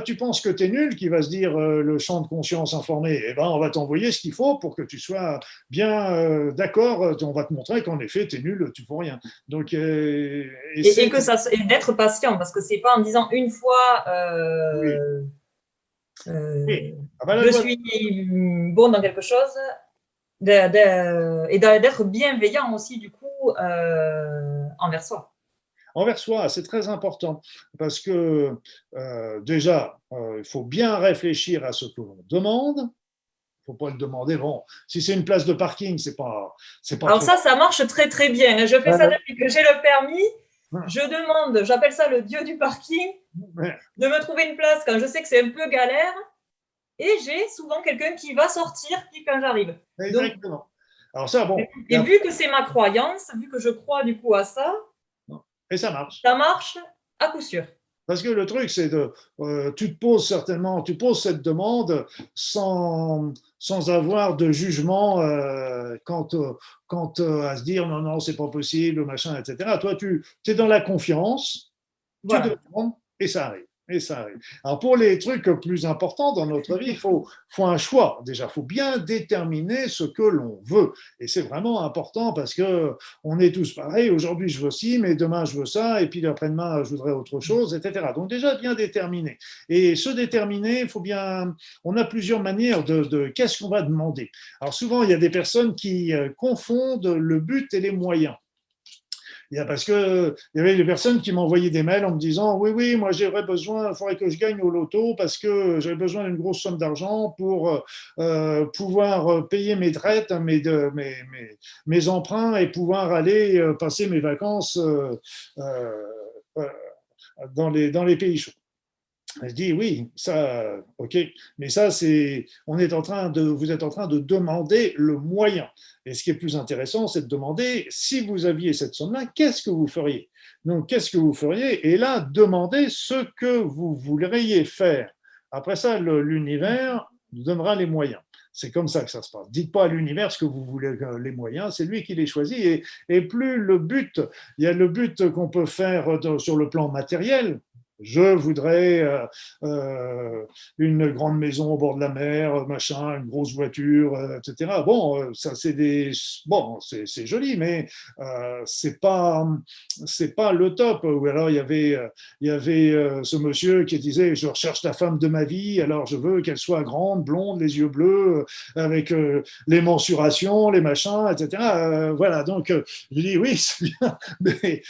Tu penses que tu es nul, qui va se dire le champ de conscience informé, eh ben, on va t'envoyer ce qu'il faut pour que tu sois bien d'accord, on va te montrer qu'en effet, tu es nul, tu ne vaux rien. Donc, et que ça, et d'être patient, parce que c'est pas en disant une fois oui. Oui. je suis bon dans quelque chose, et d'être bienveillant aussi du coup envers soi. Envers soi, c'est très important parce que déjà, il faut bien réfléchir à ce que l'on demande. Il ne faut pas le demander. Bon, si c'est une place de parking, c'est pas Alors trop. ça marche très très bien. Je fais ça depuis que j'ai le permis. Je demande, j'appelle ça le dieu du parking, de me trouver une place quand je sais que c'est un peu galère. Et j'ai souvent quelqu'un qui va sortir quand j'arrive. Exactement. Donc, alors ça, bon. Et vu que c'est ma croyance, vu que je crois du coup à ça, et ça marche. Ça marche à coup sûr. Parce que le truc, c'est tu poses cette demande sans avoir de jugement quant à se dire non, non, c'est pas possible, machin, etc. Toi, tu es dans la confiance, voilà. Tu demandes et ça arrive. Et ça arrive. Alors pour les trucs plus importants dans notre vie, il faut un choix. Déjà, il faut bien déterminer ce que l'on veut. Et c'est vraiment important parce que on est tous pareils. Aujourd'hui, je veux ci, mais demain, je veux ça, et puis après-demain, je voudrais autre chose, etc. Donc déjà, bien déterminer. Et se déterminer, il faut bien. On a plusieurs manières de qu'est-ce qu'on va demander. Alors souvent, il y a des personnes qui confondent le but et les moyens. Parce que il y avait des personnes qui m'envoyaient des mails en me disant oui, oui, moi j'aurais besoin, il faudrait que je gagne au loto parce que j'aurais besoin d'une grosse somme d'argent pour pouvoir payer mes traites, mes emprunts et pouvoir aller passer mes vacances dans les pays chauds. Je dis oui, ça, ok, mais ça, vous êtes en train de demander le moyen. Et ce qui est plus intéressant, c'est de demander si vous aviez cette somme-là, qu'est-ce que vous feriez? Donc, qu'est-ce que vous feriez? Et là, demandez ce que vous voudriez faire. Après ça, l'univers nous donnera les moyens. C'est comme ça que ça se passe. Dites pas à l'univers ce que vous voulez, les moyens, c'est lui qui les choisit. Et plus le but, il y a le but qu'on peut faire sur le plan matériel. Je voudrais une grande maison au bord de la mer, machin, une grosse voiture, etc. Bon, ça c'est joli, mais c'est pas le top. Ou alors il y avait ce monsieur qui disait je recherche la femme de ma vie, alors je veux qu'elle soit grande, blonde, les yeux bleus, avec les mensurations, les machins, etc. Voilà, donc je dis oui, c'est bien, mais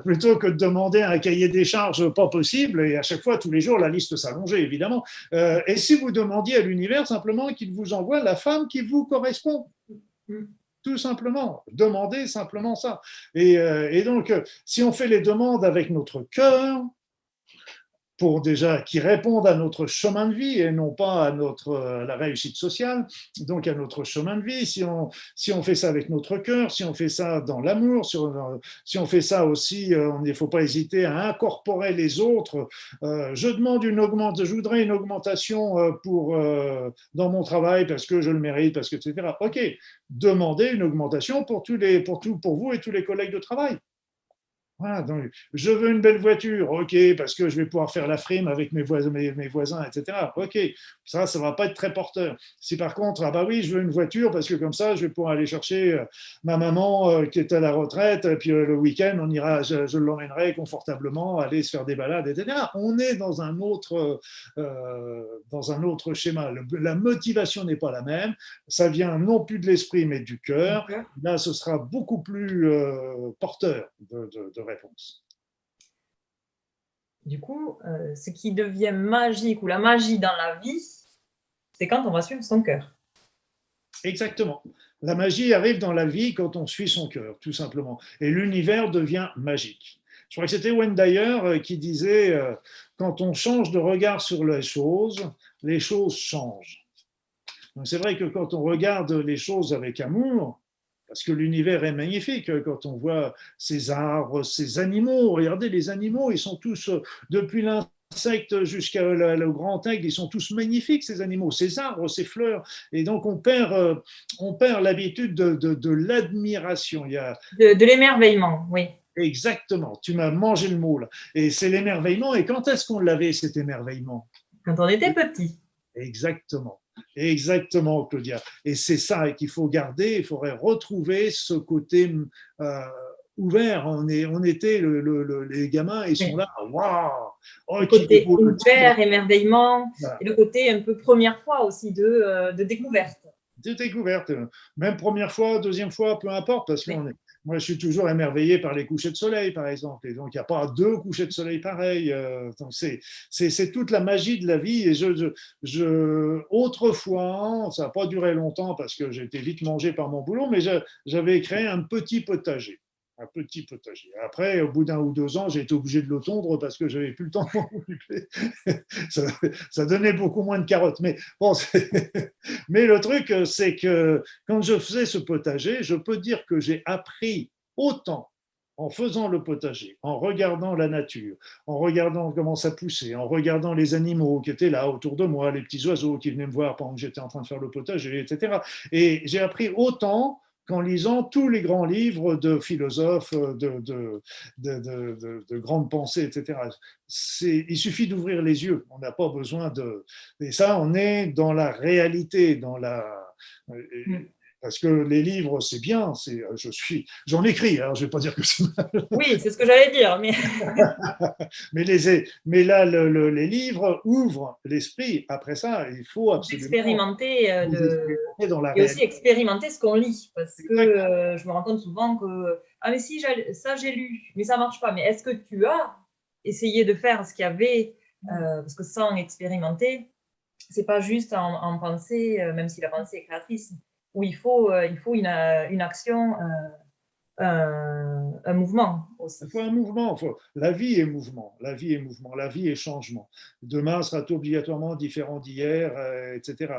plutôt que de demander un cahier des charges pas possible. Et à chaque fois, tous les jours, la liste s'allongeait, évidemment. Et si vous demandiez à l'univers simplement qu'il vous envoie la femme qui vous correspond, tout simplement, demandez simplement ça. Et donc, si on fait les demandes avec notre cœur, pour déjà qui répondent à notre chemin de vie et non pas à la réussite sociale, donc à notre chemin de vie. Si on fait ça avec notre cœur, si on fait ça dans l'amour, si on fait ça aussi, il ne faut pas hésiter à incorporer les autres. Je voudrais une augmentation dans mon travail parce que je le mérite, parce que etc. Ok, demandez une augmentation pour vous et tous les collègues de travail. Voilà, donc, je veux une belle voiture, ok, parce que je vais pouvoir faire la frime avec mes voisins, etc. Ok, ça ne va pas être très porteur. Si par contre, ah bah oui, je veux une voiture parce que comme ça, je vais pouvoir aller chercher ma maman qui est à la retraite, et puis le week-end, je l'emmènerai confortablement, aller se faire des balades, etc. On est dans un autre schéma. La motivation n'est pas la même. Ça vient non plus de l'esprit, mais du cœur. Là, ce sera beaucoup plus porteur de réponse. Du coup, ce qui devient magique ou la magie dans la vie, c'est quand on va suivre son cœur. Exactement. La magie arrive dans la vie quand on suit son cœur, tout simplement. Et l'univers devient magique. Je crois que c'était Wayne Dyer qui disait quand on change de regard sur les choses changent. Donc c'est vrai que quand on regarde les choses avec amour, parce que l'univers est magnifique, quand on voit ces arbres, ces animaux, regardez les animaux, ils sont tous, depuis l'insecte jusqu'au grand aigle, ils sont tous magnifiques ces animaux, ces arbres, ces fleurs, et donc on perd l'habitude de l'admiration. De l'émerveillement, oui. Exactement, tu m'as mangé le mot là. Et c'est l'émerveillement, et quand est-ce qu'on l'avait cet émerveillement? Quand on était petit. Exactement. Exactement, Claudia. Et c'est ça qu'il faut garder. Il faudrait retrouver ce côté ouvert. On était les gamins, ils sont là. Waouh! Oh, le côté ouvert, émerveillement, voilà. Et le côté un peu première fois aussi de découverte. De découverte. Même première fois, deuxième fois, peu importe, parce que moi, je suis toujours émerveillé par les couchers de soleil, par exemple. Et donc, il n'y a pas deux couchers de soleil pareils. Donc, c'est toute la magie de la vie. Et autrefois, ça n'a pas duré longtemps parce que j'ai été vite mangé par mon boulot, mais j'avais créé un petit potager. Un petit potager. Après, au bout d'un ou 2 ans, j'ai été obligé de le tondre parce que j'avais plus le temps de m'en occuper. Ça donnait beaucoup moins de carottes. Mais bon, mais le truc, c'est que quand je faisais ce potager, je peux dire que j'ai appris autant en faisant le potager, en regardant la nature, en regardant comment ça poussait, en regardant les animaux qui étaient là autour de moi, les petits oiseaux qui venaient me voir pendant que j'étais en train de faire le potager, etc. Et j'ai appris autant qu'en lisant tous les grands livres de philosophes, de grandes pensées, etc. Il suffit d'ouvrir les yeux, on n'a pas besoin de... Et ça, on est dans la réalité, parce que les livres, c'est bien, j'en écris, alors je ne vais pas dire que c'est mal. Oui, c'est ce que j'allais dire. mais là, les livres ouvrent l'esprit. Après ça, il faut absolument expérimenter dans la et aussi expérimenter ce qu'on lit. Parce que je me rends compte souvent que mais si, ça j'ai lu, mais ça ne marche pas. Mais est-ce que tu as essayé de faire ce qu'il y avait parce que sans expérimenter, ce n'est pas juste en pensée, même si la pensée est créatrice, où il faut une action, un mouvement aussi. Il faut un mouvement. La vie est mouvement. La vie est mouvement. La vie est changement. Demain sera obligatoirement différent d'hier, etc.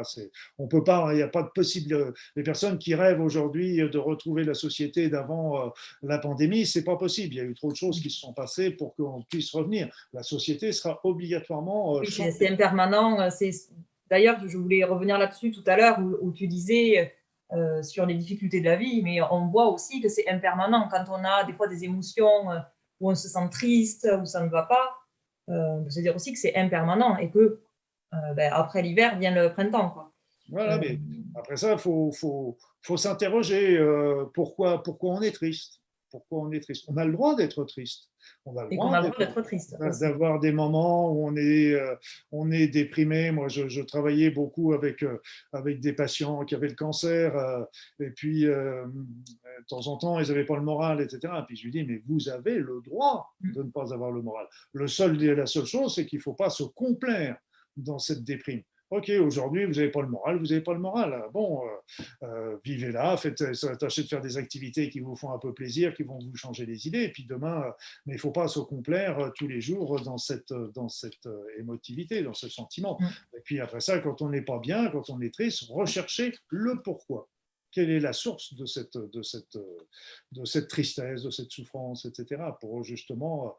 On peut pas. Il n'y a pas de possible. Les personnes qui rêvent aujourd'hui de retrouver la société d'avant la pandémie, c'est pas possible. Il y a eu trop de choses qui se sont passées pour qu'on puisse revenir. La société sera obligatoirement. Oui, c'est impermanent. D'ailleurs, je voulais revenir là-dessus tout à l'heure où tu disais. Sur les difficultés de la vie, mais on voit aussi que c'est impermanent. Quand on a des fois des émotions où on se sent triste, où ça ne va pas, on peut se dire aussi que c'est impermanent et que après l'hiver vient le printemps, quoi. Voilà, mais après ça, il faut s'interroger pourquoi on est triste. Pourquoi on est triste? On a le droit d'être triste. On a le droit d'être triste. D'avoir des moments où on est déprimé. Moi, je travaillais beaucoup avec des patients qui avaient le cancer. Et puis, de temps en temps, ils n'avaient pas le moral, etc. Et puis, je lui dis, mais vous avez le droit de ne pas avoir le moral. La seule chose, c'est qu'il ne faut pas se complaire dans cette déprime. Ok, aujourd'hui, vous n'avez pas le moral, vous n'avez pas le moral. Bon, vivez là, tâchez de faire des activités qui vous font un peu plaisir, qui vont vous changer les idées. Et puis demain, mais il ne faut pas se complaire tous les jours dans cette émotivité, dans ce sentiment. Mm. Et puis après ça, quand on n'est pas bien, quand on est triste, recherchez le pourquoi. Quelle est la source de cette tristesse, de cette souffrance, etc., pour justement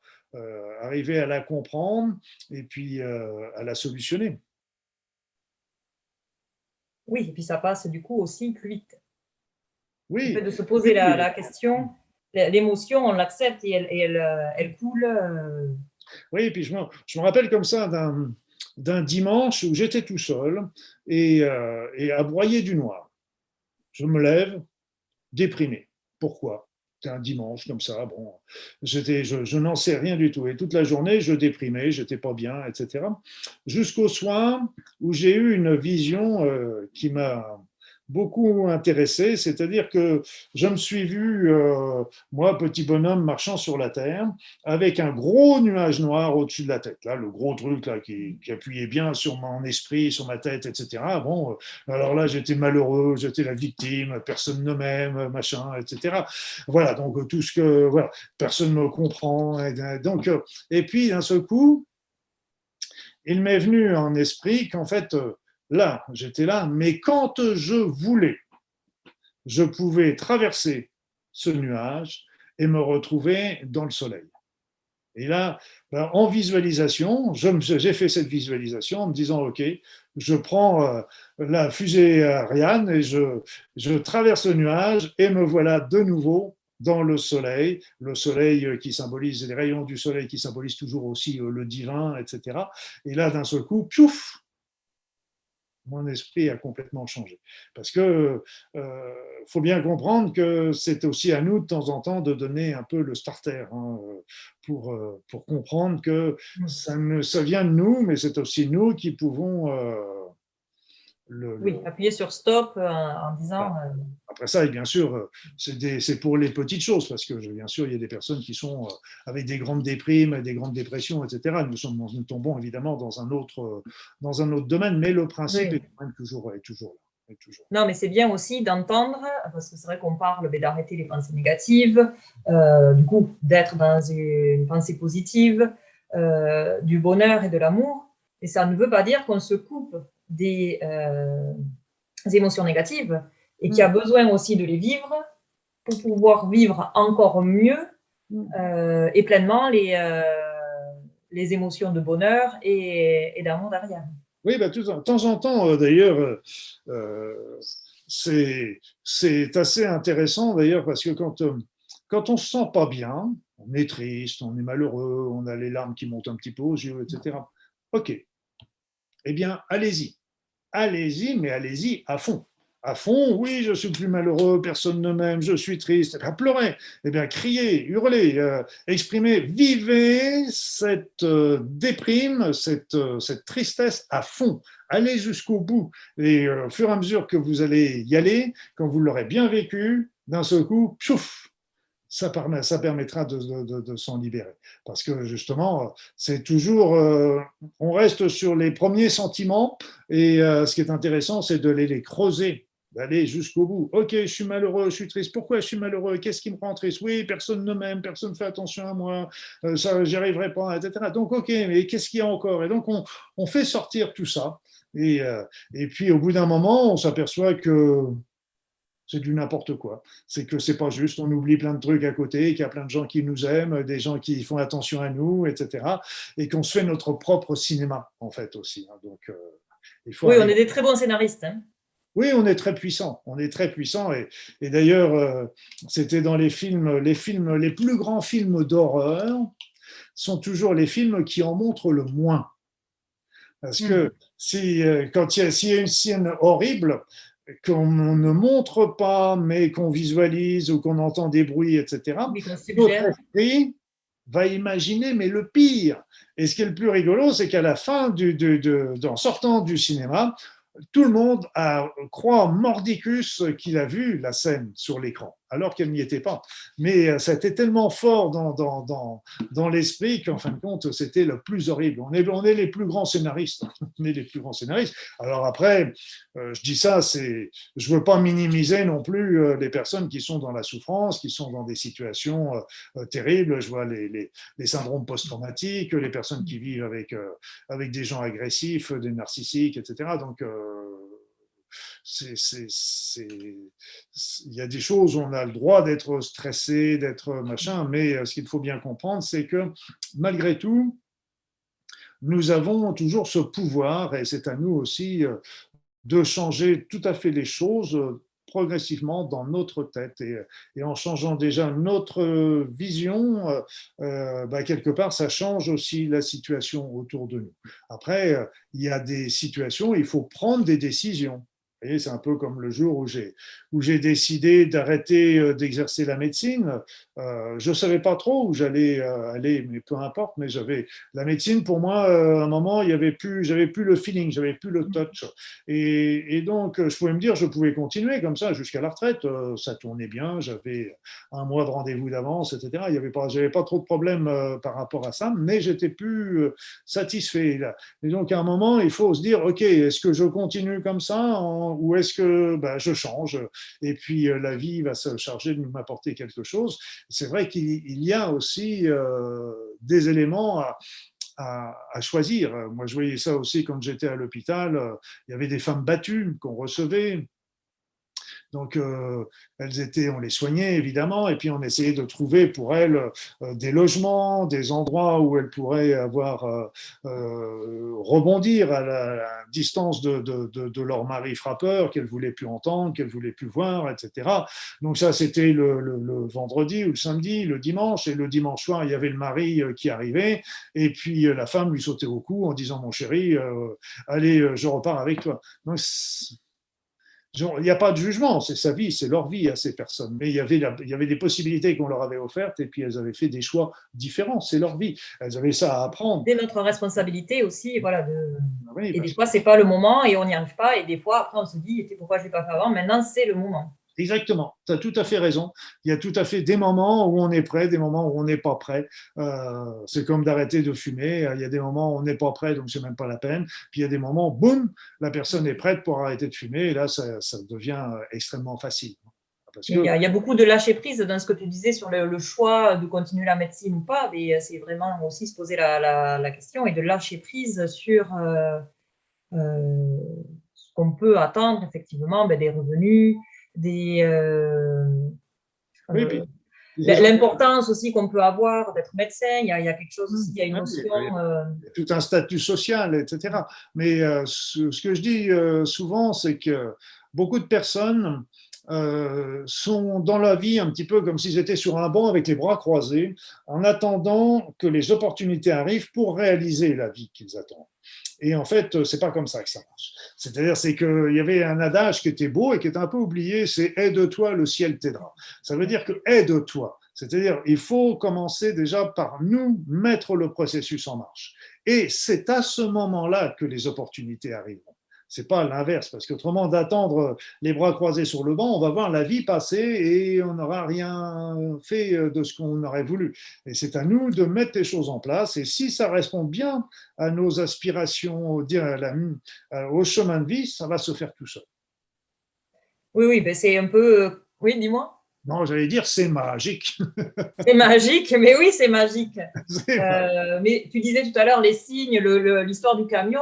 arriver à la comprendre et puis à la solutionner. Oui, et puis ça passe du coup aussi plus vite. Le fait Oui, de se poser oui, la question, l'émotion, on l'accepte et elle coule. oui. Et puis je me rappelle comme ça d'un dimanche où j'étais tout seul et à broyer du noir. Je me lève déprimé. Pourquoi? C'était un dimanche comme ça. Bon, je n'en sais rien du tout. Et toute la journée, je déprimais, j'étais pas bien, etc. Jusqu'au soir où j'ai eu une vision qui m'a beaucoup intéressé, c'est-à-dire que je me suis vu, moi, petit bonhomme marchant sur la terre, avec un gros nuage noir au-dessus de la tête, là, le gros truc là qui appuyait bien sur mon esprit, sur ma tête, etc. Bon, alors là, j'étais malheureux, j'étais la victime, personne ne m'aime, machin, etc. Voilà, donc tout ce que, voilà, personne ne me comprend. Donc, et puis d'un seul coup, il m'est venu en esprit qu'en fait, là, j'étais là, mais quand je voulais, je pouvais traverser ce nuage et me retrouver dans le soleil. Et là, en visualisation, j'ai fait cette visualisation en me disant, OK, je prends la fusée Ariane et je traverse le nuage et me voilà de nouveau dans le soleil qui symbolise, les rayons du soleil qui symbolisent toujours aussi le divin, etc. Et là, d'un seul coup, piouf, mon esprit a complètement changé. Parce que faut bien comprendre que c'est aussi à nous de temps en temps de donner un peu le starter pour comprendre que ça vient de nous, mais c'est aussi nous qui pouvons Oui, appuyer sur stop en disant. Après ça, et bien sûr, c'est pour les petites choses, parce que bien sûr, il y a des personnes qui sont avec des grandes déprimes, des grandes dépressions, etc. Nous tombons évidemment dans un autre domaine, mais le principe Oui. est quand même toujours là. Toujours. Non, mais c'est bien aussi d'entendre, parce que c'est vrai qu'on parle d'arrêter les pensées négatives, du coup, d'être dans une pensée positive, du bonheur et de l'amour. Et ça ne veut pas dire qu'on se coupe des émotions négatives et qu'il y a besoin aussi de les vivre pour pouvoir vivre encore mieux et pleinement les émotions de bonheur et d'amour derrière. Oui, bah, de temps en temps, d'ailleurs, euh, c'est assez intéressant, d'ailleurs, parce que quand on se sent pas bien, on est triste, on est malheureux, on a les larmes qui montent un petit peu aux yeux, etc. OK. Eh bien, allez-y. Allez-y, mais allez-y à fond. À fond, oui, je suis plus malheureux, personne ne m'aime, je suis triste. Eh bien, pleurez, eh bien, criez, hurlez, exprimez, vivez cette déprime, cette tristesse à fond. Allez jusqu'au bout. Et au fur et à mesure que vous allez y aller, quand vous l'aurez bien vécu, d'un seul coup, piouf, ça permettra de s'en libérer. Parce que justement, c'est toujours, on reste sur les premiers sentiments et ce qui est intéressant, c'est de les creuser, d'aller jusqu'au bout. Ok, je suis malheureux, je suis triste. Pourquoi je suis malheureux? Qu'est-ce qui me rend triste? Oui, personne ne m'aime, personne ne fait attention à moi, ça, j'y arriverai pas, etc. Donc, ok, mais qu'est-ce qu'il y a encore? Et donc, on fait sortir tout ça. Et puis, au bout d'un moment, on s'aperçoit que c'est du n'importe quoi. C'est que c'est pas juste, on oublie plein de trucs à côté, qu'il y a plein de gens qui nous aiment, des gens qui font attention à nous, etc. Et qu'on se fait notre propre cinéma, en fait, aussi. Donc, il faut Oui, on arriver. est des très bons scénaristes. Hein. Oui, on est très puissant. On est très puissant. Et d'ailleurs, c'était dans les films, les plus grands films d'horreur sont toujours les films qui en montrent le moins. Parce que s'il y a une scène horrible, qu'on ne montre pas, mais qu'on visualise ou qu'on entend des bruits, etc., Oui, qu'on notre suggère. esprit va imaginer, mais le pire. Et ce qui est le plus rigolo, c'est qu'à la fin, en sortant du cinéma, tout le monde croit mordicus qu'il a vu la scène sur l'écran. alors qu'elle n'y était pas. Mais ça a été tellement fort dans l'esprit qu'en fin de compte, c'était le plus horrible. On est les plus grands scénaristes. On est les plus grands scénaristes. Alors après, je dis ça, je veux pas minimiser non plus les personnes qui sont dans la souffrance, qui sont dans des situations terribles. Je vois les syndromes post-traumatiques, les personnes qui vivent avec des gens agressifs, des narcissiques, etc. Donc, il y a des choses où on a le droit d'être stressé, d'être machin, mais ce qu'il faut bien comprendre, c'est que malgré tout, nous avons toujours ce pouvoir, et c'est à nous aussi de changer tout à fait les choses progressivement dans notre tête et en changeant déjà notre vision, quelque part, ça change aussi la situation autour de nous. Après, il y a des situations où il faut prendre des décisions. Et c'est un peu comme le jour où j'ai décidé d'arrêter d'exercer la médecine. Je ne savais pas trop où j'allais aller, mais peu importe. Mais j'avais la médecine pour moi. À un moment, j'avais plus le feeling, j'avais plus le touch. Et donc, je pouvais me dire, je pouvais continuer comme ça jusqu'à la retraite. Ça tournait bien. J'avais un mois de rendez-vous d'avance, etc. J'avais pas trop de problèmes par rapport à ça, mais j'étais plus satisfait. Et donc, à un moment, il faut se dire, ok, est-ce que je continue comme ça ou est-ce que je change et puis la vie va se charger de m'apporter quelque chose. C'est vrai qu'il y a aussi des éléments à choisir. Moi, je voyais ça aussi quand j'étais à l'hôpital. Il y avait des femmes battues qu'on recevait. Donc, on les soignait évidemment, et puis on essayait de trouver pour elles des logements, des endroits où elles pourraient rebondir à la distance de leur mari frappeur qu'elles ne voulaient plus entendre, qu'elles ne voulaient plus voir, etc. Donc ça, c'était le vendredi ou le samedi, le dimanche, et le dimanche soir, il y avait le mari qui arrivait, et puis la femme lui sautait au cou en disant, mon chéri, allez, je repars avec toi. Donc, il n'y a pas de jugement, c'est sa vie, c'est leur vie à ces personnes. Mais il y avait des possibilités qu'on leur avait offertes et puis elles avaient fait des choix différents, c'est leur vie. Elles avaient ça à apprendre. C'est notre responsabilité aussi, voilà. Oui, et des fois, c'est pas le moment et on n'y arrive pas. Et des fois, après, on se dit, pourquoi je l'ai pas fait avant? Maintenant, c'est le moment. Exactement, tu as tout à fait raison. Il y a tout à fait des moments où on est prêt, des moments où on n'est pas prêt. C'est comme d'arrêter de fumer. Il y a des moments où on n'est pas prêt, donc c'est même pas la peine. Puis il y a des moments, boum, la personne est prête pour arrêter de fumer. Et là, ça devient extrêmement facile. Parce que... il y a beaucoup de lâcher prise dans ce que tu disais sur le choix de continuer la médecine ou pas. Mais c'est vraiment aussi se poser la question et de lâcher prise sur ce qu'on peut attendre, effectivement, des revenus, l'importance aussi qu'on peut avoir d'être médecin. Il y a quelque chose aussi, il y a une notion. Il y a tout un statut social, etc. Mais ce que je dis souvent, c'est que beaucoup de personnes sont dans la vie un petit peu comme s'ils étaient sur un banc avec les bras croisés, en attendant que les opportunités arrivent pour réaliser la vie qu'ils attendent. Et en fait, c'est pas comme ça que ça marche. C'est-à-dire, c'est qu'il y avait un adage qui était beau et qui est un peu oublié, c'est aide-toi, le ciel t'aidera. Ça veut dire que aide-toi. C'est-à-dire, il faut commencer déjà par nous mettre le processus en marche. Et c'est à ce moment-là que les opportunités arriveront. C'est pas l'inverse, parce qu'autrement, d'attendre les bras croisés sur le banc, on va voir la vie passer et on n'aura rien fait de ce qu'on aurait voulu. Et c'est à nous de mettre les choses en place. Et si ça répond bien à nos aspirations, au chemin de vie, ça va se faire tout seul. Oui, c'est un peu... Oui, dis-moi. Non, j'allais dire c'est magique. C'est magique, mais oui, c'est magique. Mais tu disais tout à l'heure les signes, l'histoire du camion.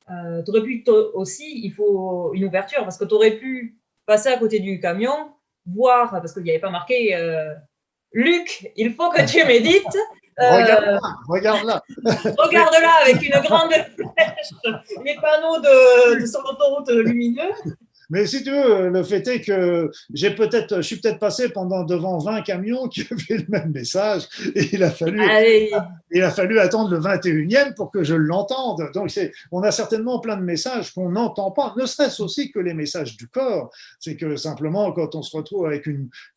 Tu aurais pu aussi, il faut une ouverture, parce que tu aurais pu passer à côté du camion, voir, parce qu'il n'y avait pas marqué Luc, il faut que tu médites. Regarde-la. Regarde-la avec une grande flèche, les panneaux sur l'autoroute lumineux. Mais si tu veux, le fait est que je suis peut-être passé devant 20 camions qui avaient le même message et il a fallu attendre le 21e pour que je l'entende. Donc, on a certainement plein de messages qu'on n'entend pas, ne serait-ce aussi que les messages du corps. C'est que simplement, quand on se retrouve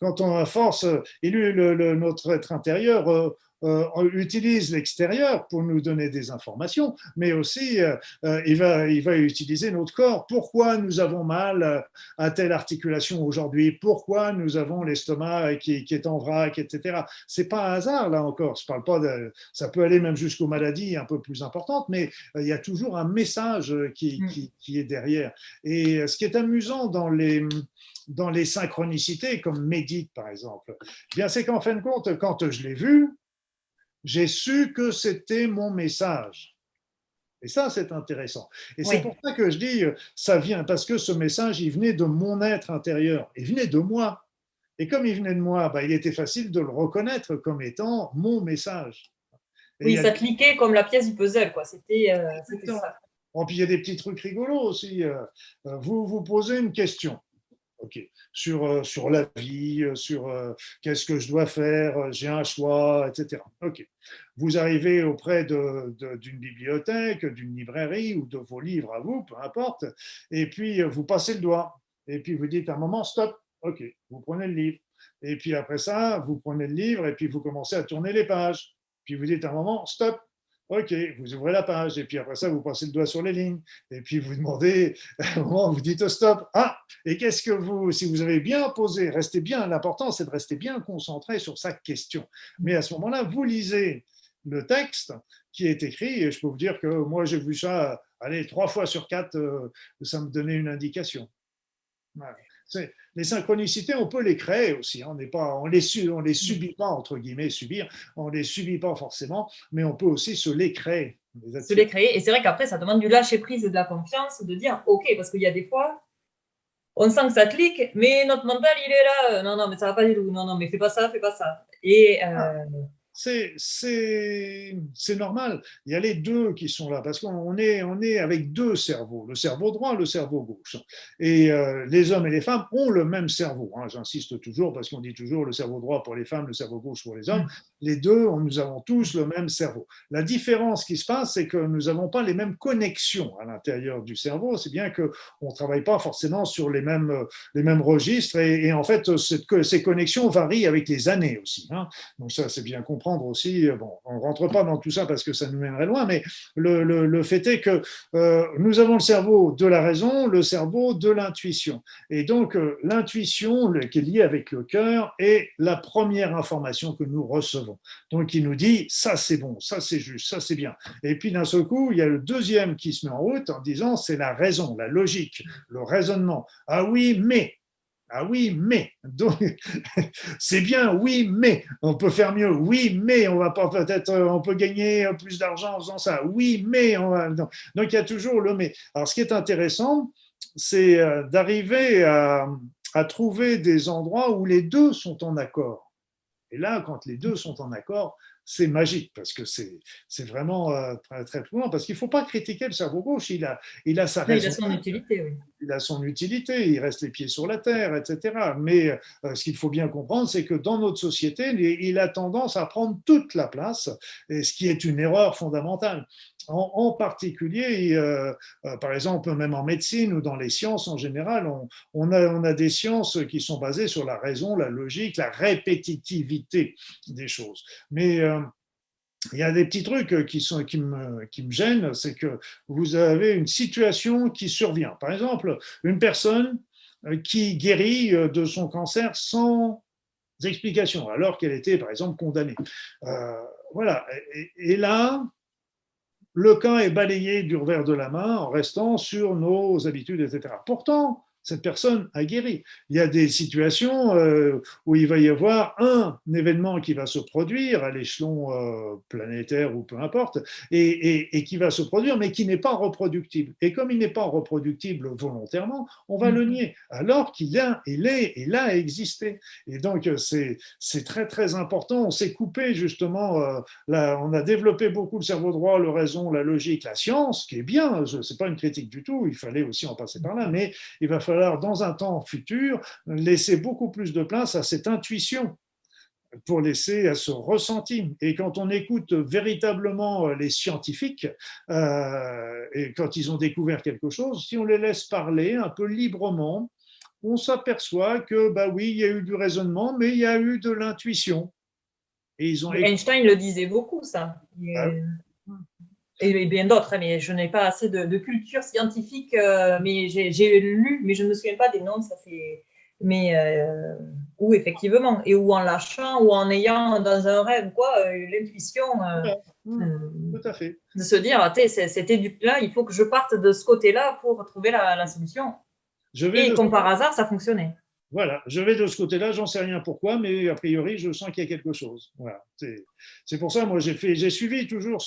quand on a force, notre être intérieur utilise l'extérieur pour nous donner des informations, mais aussi il va utiliser notre corps. Pourquoi nous avons mal à telle articulation aujourd'hui? Pourquoi nous avons l'estomac qui est en vrac, etc. C'est pas un hasard là encore. Je parle pas de, ça peut aller même jusqu'aux maladies un peu plus importantes, mais il y a toujours un message qui est derrière. Et ce qui est amusant dans les synchronicités, comme Médite par exemple, eh bien c'est qu'en fin de compte, quand je l'ai vu, j'ai su que c'était mon message. Et ça, c'est intéressant. Et c'est Oui. pour ça que je dis, ça vient, parce que ce message, il venait de mon être intérieur, il venait de moi. Et comme il venait de moi, bah, il était facile de le reconnaître comme étant mon message. Et il Oui, y a ça cliquait comme la pièce du puzzle, quoi. C'était ça. Bon, puis il y a des petits trucs rigolos aussi. Vous vous posez une question, ok, sur la vie, sur qu'est-ce que je dois faire, j'ai un choix, etc. Ok. Vous arrivez auprès d'une bibliothèque, d'une librairie ou de vos livres à vous, peu importe, et puis vous passez le doigt. Et puis vous dites à un moment, stop, ok, vous prenez le livre. Et puis après ça, vous prenez le livre et puis vous commencez à tourner les pages. Puis vous dites à un moment, stop, ok, vous ouvrez la page, et puis après ça, vous passez le doigt sur les lignes, et puis vous demandez, à un moment, vous dites stop. Ah, et qu'est-ce que vous, si vous avez bien posé, restez bien, l'important c'est de rester bien concentré sur sa question. Mais à ce moment-là, vous lisez le texte qui est écrit, et je peux vous dire que moi j'ai vu ça, allez, 3 fois sur 4, ça me donnait une indication. Voilà. Les synchronicités, on peut les créer aussi. On les subit pas, entre guillemets, subir. On les subit pas forcément, mais on peut aussi se les créer. Se les créer. Et c'est vrai qu'après, ça demande du lâcher prise et de la confiance, de dire, OK, parce qu'il y a des fois, on sent que ça clique, mais notre mental, il est là. Non, non, mais ça va pas du tout. Non, non, mais fais pas ça, fais pas ça. Et c'est normal. Il y a les deux qui sont là parce qu'on est avec deux cerveaux, le cerveau droit, le cerveau gauche. Et les hommes et les femmes ont le même cerveau. Hein, j'insiste toujours parce qu'on dit toujours le cerveau droit pour les femmes, le cerveau gauche pour les hommes. Les deux, nous avons tous le même cerveau. La différence qui se passe, c'est que nous n'avons pas les mêmes connexions à l'intérieur du cerveau. C'est bien qu'on ne travaille pas forcément sur les mêmes registres. Et en fait, ces connexions varient avec les années aussi. Hein. Donc ça, c'est bien comprendre aussi. Bon, on ne rentre pas dans tout ça parce que ça nous mènerait loin, mais le fait est que nous avons le cerveau de la raison, le cerveau de l'intuition. Et donc, l'intuition, qui est liée avec le cœur, est la première information que nous recevons. Donc, il nous dit, ça c'est bon, ça c'est juste, ça c'est bien. Et puis, d'un seul coup, il y a le deuxième qui se met en route en disant, c'est la raison, la logique, le raisonnement. Ah oui, mais ah oui, mais donc c'est bien, oui, mais on peut faire mieux, oui, mais on va pas peut-être, on peut gagner plus d'argent en faisant ça, oui, mais on va, donc il y a toujours le mais. Alors ce qui est intéressant, c'est d'arriver à trouver des endroits où les deux sont en accord. Et là, quand les deux sont en accord, c'est magique parce que c'est vraiment très, très loin. Parce qu'il ne faut pas critiquer le cerveau gauche, il a sa là, il a raison. son utilité, oui. Il a son utilité, il reste les pieds sur la terre, etc. Mais ce qu'il faut bien comprendre, c'est que dans notre société, il a tendance à prendre toute la place, et ce qui est une erreur fondamentale. En particulier, par exemple, même en médecine ou dans les sciences en général, on a des sciences qui sont basées sur la raison, la logique, la répétitivité des choses. Mais il y a des petits trucs qui me gênent, c'est que vous avez une situation qui survient. Par exemple, une personne qui guérit de son cancer sans explication, alors qu'elle était, par exemple, condamnée. Voilà. Et là, le cas est balayé du revers de la main en restant sur nos habitudes, etc. Pourtant, cette personne a guéri. Il y a des situations où il va y avoir un événement qui va se produire à l'échelon planétaire ou peu importe, et qui va se produire, mais qui n'est pas reproductible. Et comme il n'est pas reproductible volontairement, on va le nier, alors qu'il a existé. Et donc, c'est très, très important. On s'est coupé justement, on a développé beaucoup le cerveau droit, le raison, la logique, la science, qui est bien, ce n'est pas une critique du tout, il fallait aussi en passer par là, mais il va falloir dans un temps futur laisser beaucoup plus de place à cette intuition pour laisser à ce ressenti. Et quand on écoute véritablement les scientifiques, et quand ils ont découvert quelque chose, si on les laisse parler un peu librement, on s'aperçoit que, bah oui, il y a eu du raisonnement, mais il y a eu de l'intuition. Et ils ont Einstein le disait beaucoup, ça. Et bien d'autres, hein, mais je n'ai pas assez de culture scientifique, mais j'ai lu, mais je ne me souviens pas des noms, ça c'est. Mais où effectivement, et ou en lâchant, ou en ayant dans un rêve, quoi, l'intuition tout à fait. de se dire, c'était là, il faut que je parte de ce côté-là pour trouver la solution. Et comme par hasard, ça fonctionnait. Voilà, je vais de ce côté-là, j'en sais rien pourquoi, mais a priori, je sens qu'il y a quelque chose. Voilà. C'est pour ça, moi, j'ai suivi toujours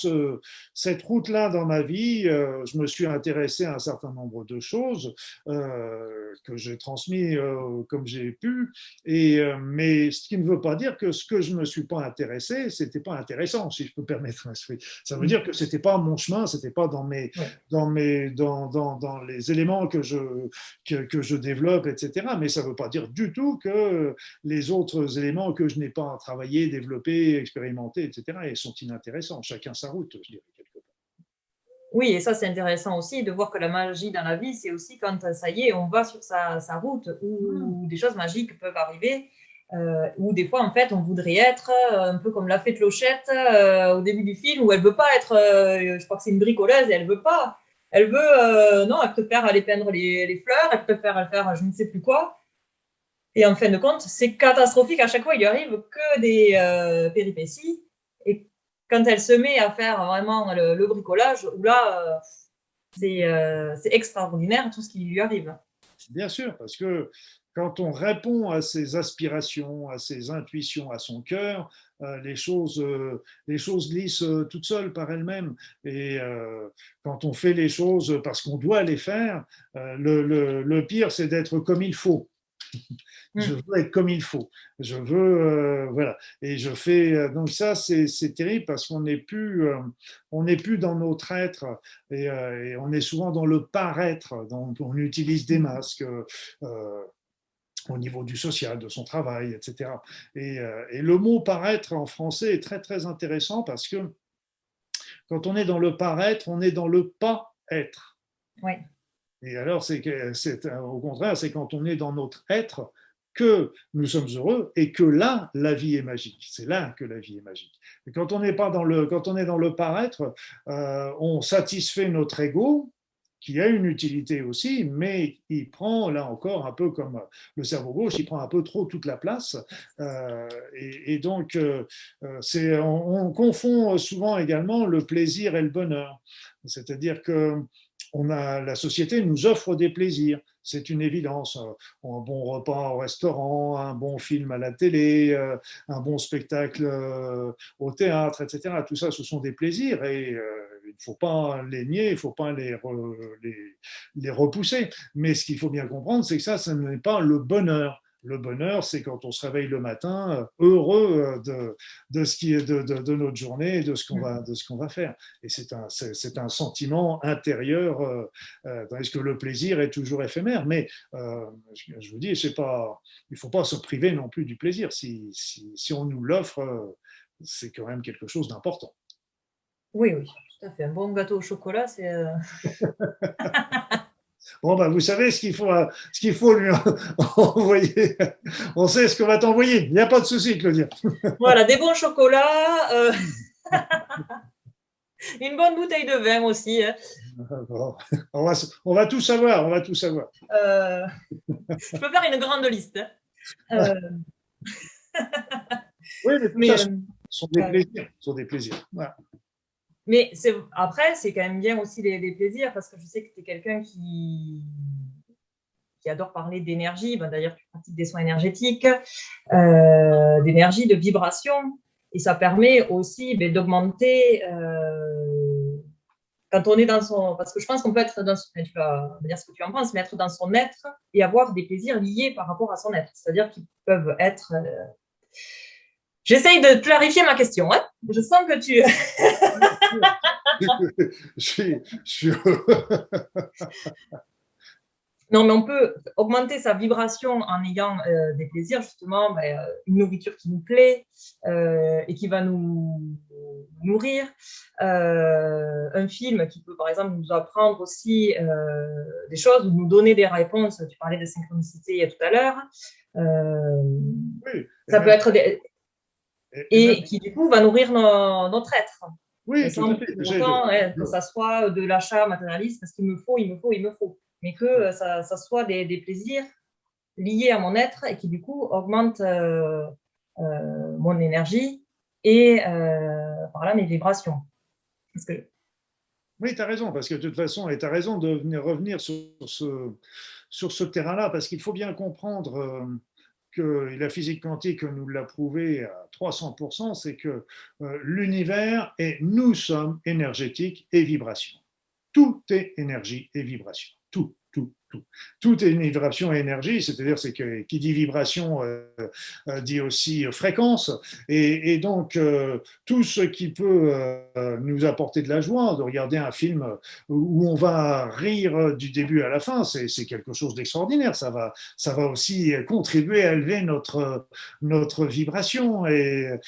cette route-là dans ma vie. Je me suis intéressé à un certain nombre de choses que j'ai transmis comme j'ai pu. Mais ce qui ne veut pas dire que ce que je ne me suis pas intéressé, c'était pas intéressant, si je peux permettre. Ça veut dire que c'était pas mon chemin, c'était pas dans les éléments que je développe, etc. Mais ça ne veut pas dire du tout que les autres éléments que je n'ai pas travaillé, développé, expérimenté, etc., ils sont inintéressants. Chacun sa route, je dirais, quelque part. Oui, et ça, c'est intéressant aussi de voir que la magie dans la vie, c'est aussi quand ça y est, on va sur sa route où des choses magiques peuvent arriver. Où des fois, en fait, on voudrait être un peu comme l'a fait Clochette au début du film, où elle veut pas être, je crois que c'est une bricoleuse, et elle veut pas. Elle veut, non, elle préfère aller peindre les fleurs, elle préfère aller faire je ne sais plus quoi. Et en fin de compte, c'est catastrophique. À chaque fois, il lui arrive que des péripéties. Et quand elle se met à faire vraiment le bricolage, où là, c'est extraordinaire tout ce qui lui arrive. Bien sûr, parce que quand on répond à ses aspirations, à ses intuitions, à son cœur, les choses glissent toutes seules par elles-mêmes. Et quand on fait les choses parce qu'on doit les faire, le pire, c'est d'être comme il faut. Je veux être comme il faut. Je veux, voilà. Et je fais donc ça, c'est terrible parce qu'on n'est plus, dans notre être et on est souvent dans le paraître. Donc on utilise des masques. Au niveau du social, de son travail, etc. Et le mot paraître en français est très très intéressant parce que quand on est dans le paraître, on est dans le pas être. Oui. Et alors, au contraire, c'est quand on est dans notre être que nous sommes heureux et que là, la vie est magique. C'est là que la vie est magique. Et quand on n'est pas quand on est dans le paraître, on satisfait notre ego, qui a une utilité aussi, mais il prend, là encore, un peu comme le cerveau gauche, il prend un peu trop toute la place. Et donc, on confond souvent également le plaisir et le bonheur. C'est-à-dire que la société nous offre des plaisirs. C'est une évidence. Un bon repas au restaurant, un bon film à la télé, un bon spectacle au théâtre, etc. Tout ça, ce sont des plaisirs et il ne faut pas les nier, il ne faut pas les repousser. Mais ce qu'il faut bien comprendre, c'est que ça n'est pas le bonheur. Le bonheur, c'est quand on se réveille le matin heureux de ce qui est de notre journée et de ce qu'on va faire. Et c'est un sentiment intérieur, tandis que le plaisir est toujours éphémère. Mais je vous dis, il ne faut pas se priver non plus du plaisir. Si on nous l'offre, c'est quand même quelque chose d'important. Oui, oui, tout à fait. Un bon gâteau au chocolat, c'est. Bon, ben, vous savez ce qu'il faut lui envoyer. On sait ce qu'on va t'envoyer. Il n'y a pas de souci, Claudia. Voilà, des bons chocolats, une bonne bouteille de vin aussi. Hein. Bon, on va tout savoir. On va tout savoir. Je peux faire une grande liste. Hein. Oui, mais tout ça sont des plaisirs. Sont des plaisirs. Voilà. Mais après, c'est quand même bien aussi les plaisirs, parce que je sais que tu es quelqu'un qui adore parler d'énergie. Ben, d'ailleurs, tu pratiques des soins énergétiques, d'énergie, de vibration. Et ça permet aussi d'augmenter quand on est dans son. Parce que je pense qu'on peut être dans son. Tu vas me dire ce que tu en penses, mais être dans son être et avoir des plaisirs liés par rapport à son être. C'est-à-dire qu'ils peuvent être. J'essaye de clarifier ma question. Hein. Je sens que tu. je suis. Non, mais on peut augmenter sa vibration en ayant des plaisirs, justement, une nourriture qui nous plaît et qui va nous nourrir. Un film qui peut, par exemple, nous apprendre aussi des choses ou nous donner des réponses. Tu parlais de synchronicité tout à l'heure. Oui, ça peut être des. Et ben, et qui du coup va nourrir notre être. Mais oui, tout à sans fait. pour autant que ça soit de l'achat matérialiste parce qu'il me faut, il me faut, il me faut. Mais que ça soit des plaisirs liés à mon être et qui du coup augmentent mon énergie et par là mes vibrations. Parce que oui, tu as raison, parce que de toute façon, et tu as raison de venir revenir sur ce terrain-là, parce qu'il faut bien comprendre que la physique quantique nous l'a prouvé à 300%, c'est que l'univers et nous sommes énergétiques et vibrations. Tout est énergie et vibration. Tout, tout, tout. Tout est une vibration et énergie, c'est-à-dire c'est que qui dit vibration dit aussi fréquence, et donc tout ce qui peut nous apporter de la joie, de regarder un film où on va rire du début à la fin, c'est quelque chose d'extraordinaire. Ça va aussi contribuer à élever notre vibration, et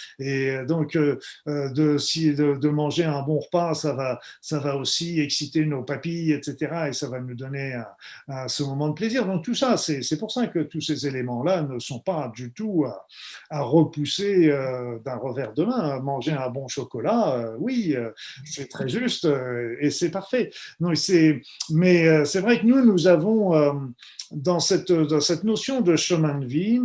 donc de manger un bon repas, ça va aussi exciter nos papilles, etc. Et ça va nous donner ce moment de plaisir. Donc tout ça, c'est pour ça que tous ces éléments-là ne sont pas du tout à repousser d'un revers de main. Manger un bon chocolat, oui, c'est très juste et c'est parfait. Donc, mais c'est vrai que nous avons dans cette notion de chemin de vie,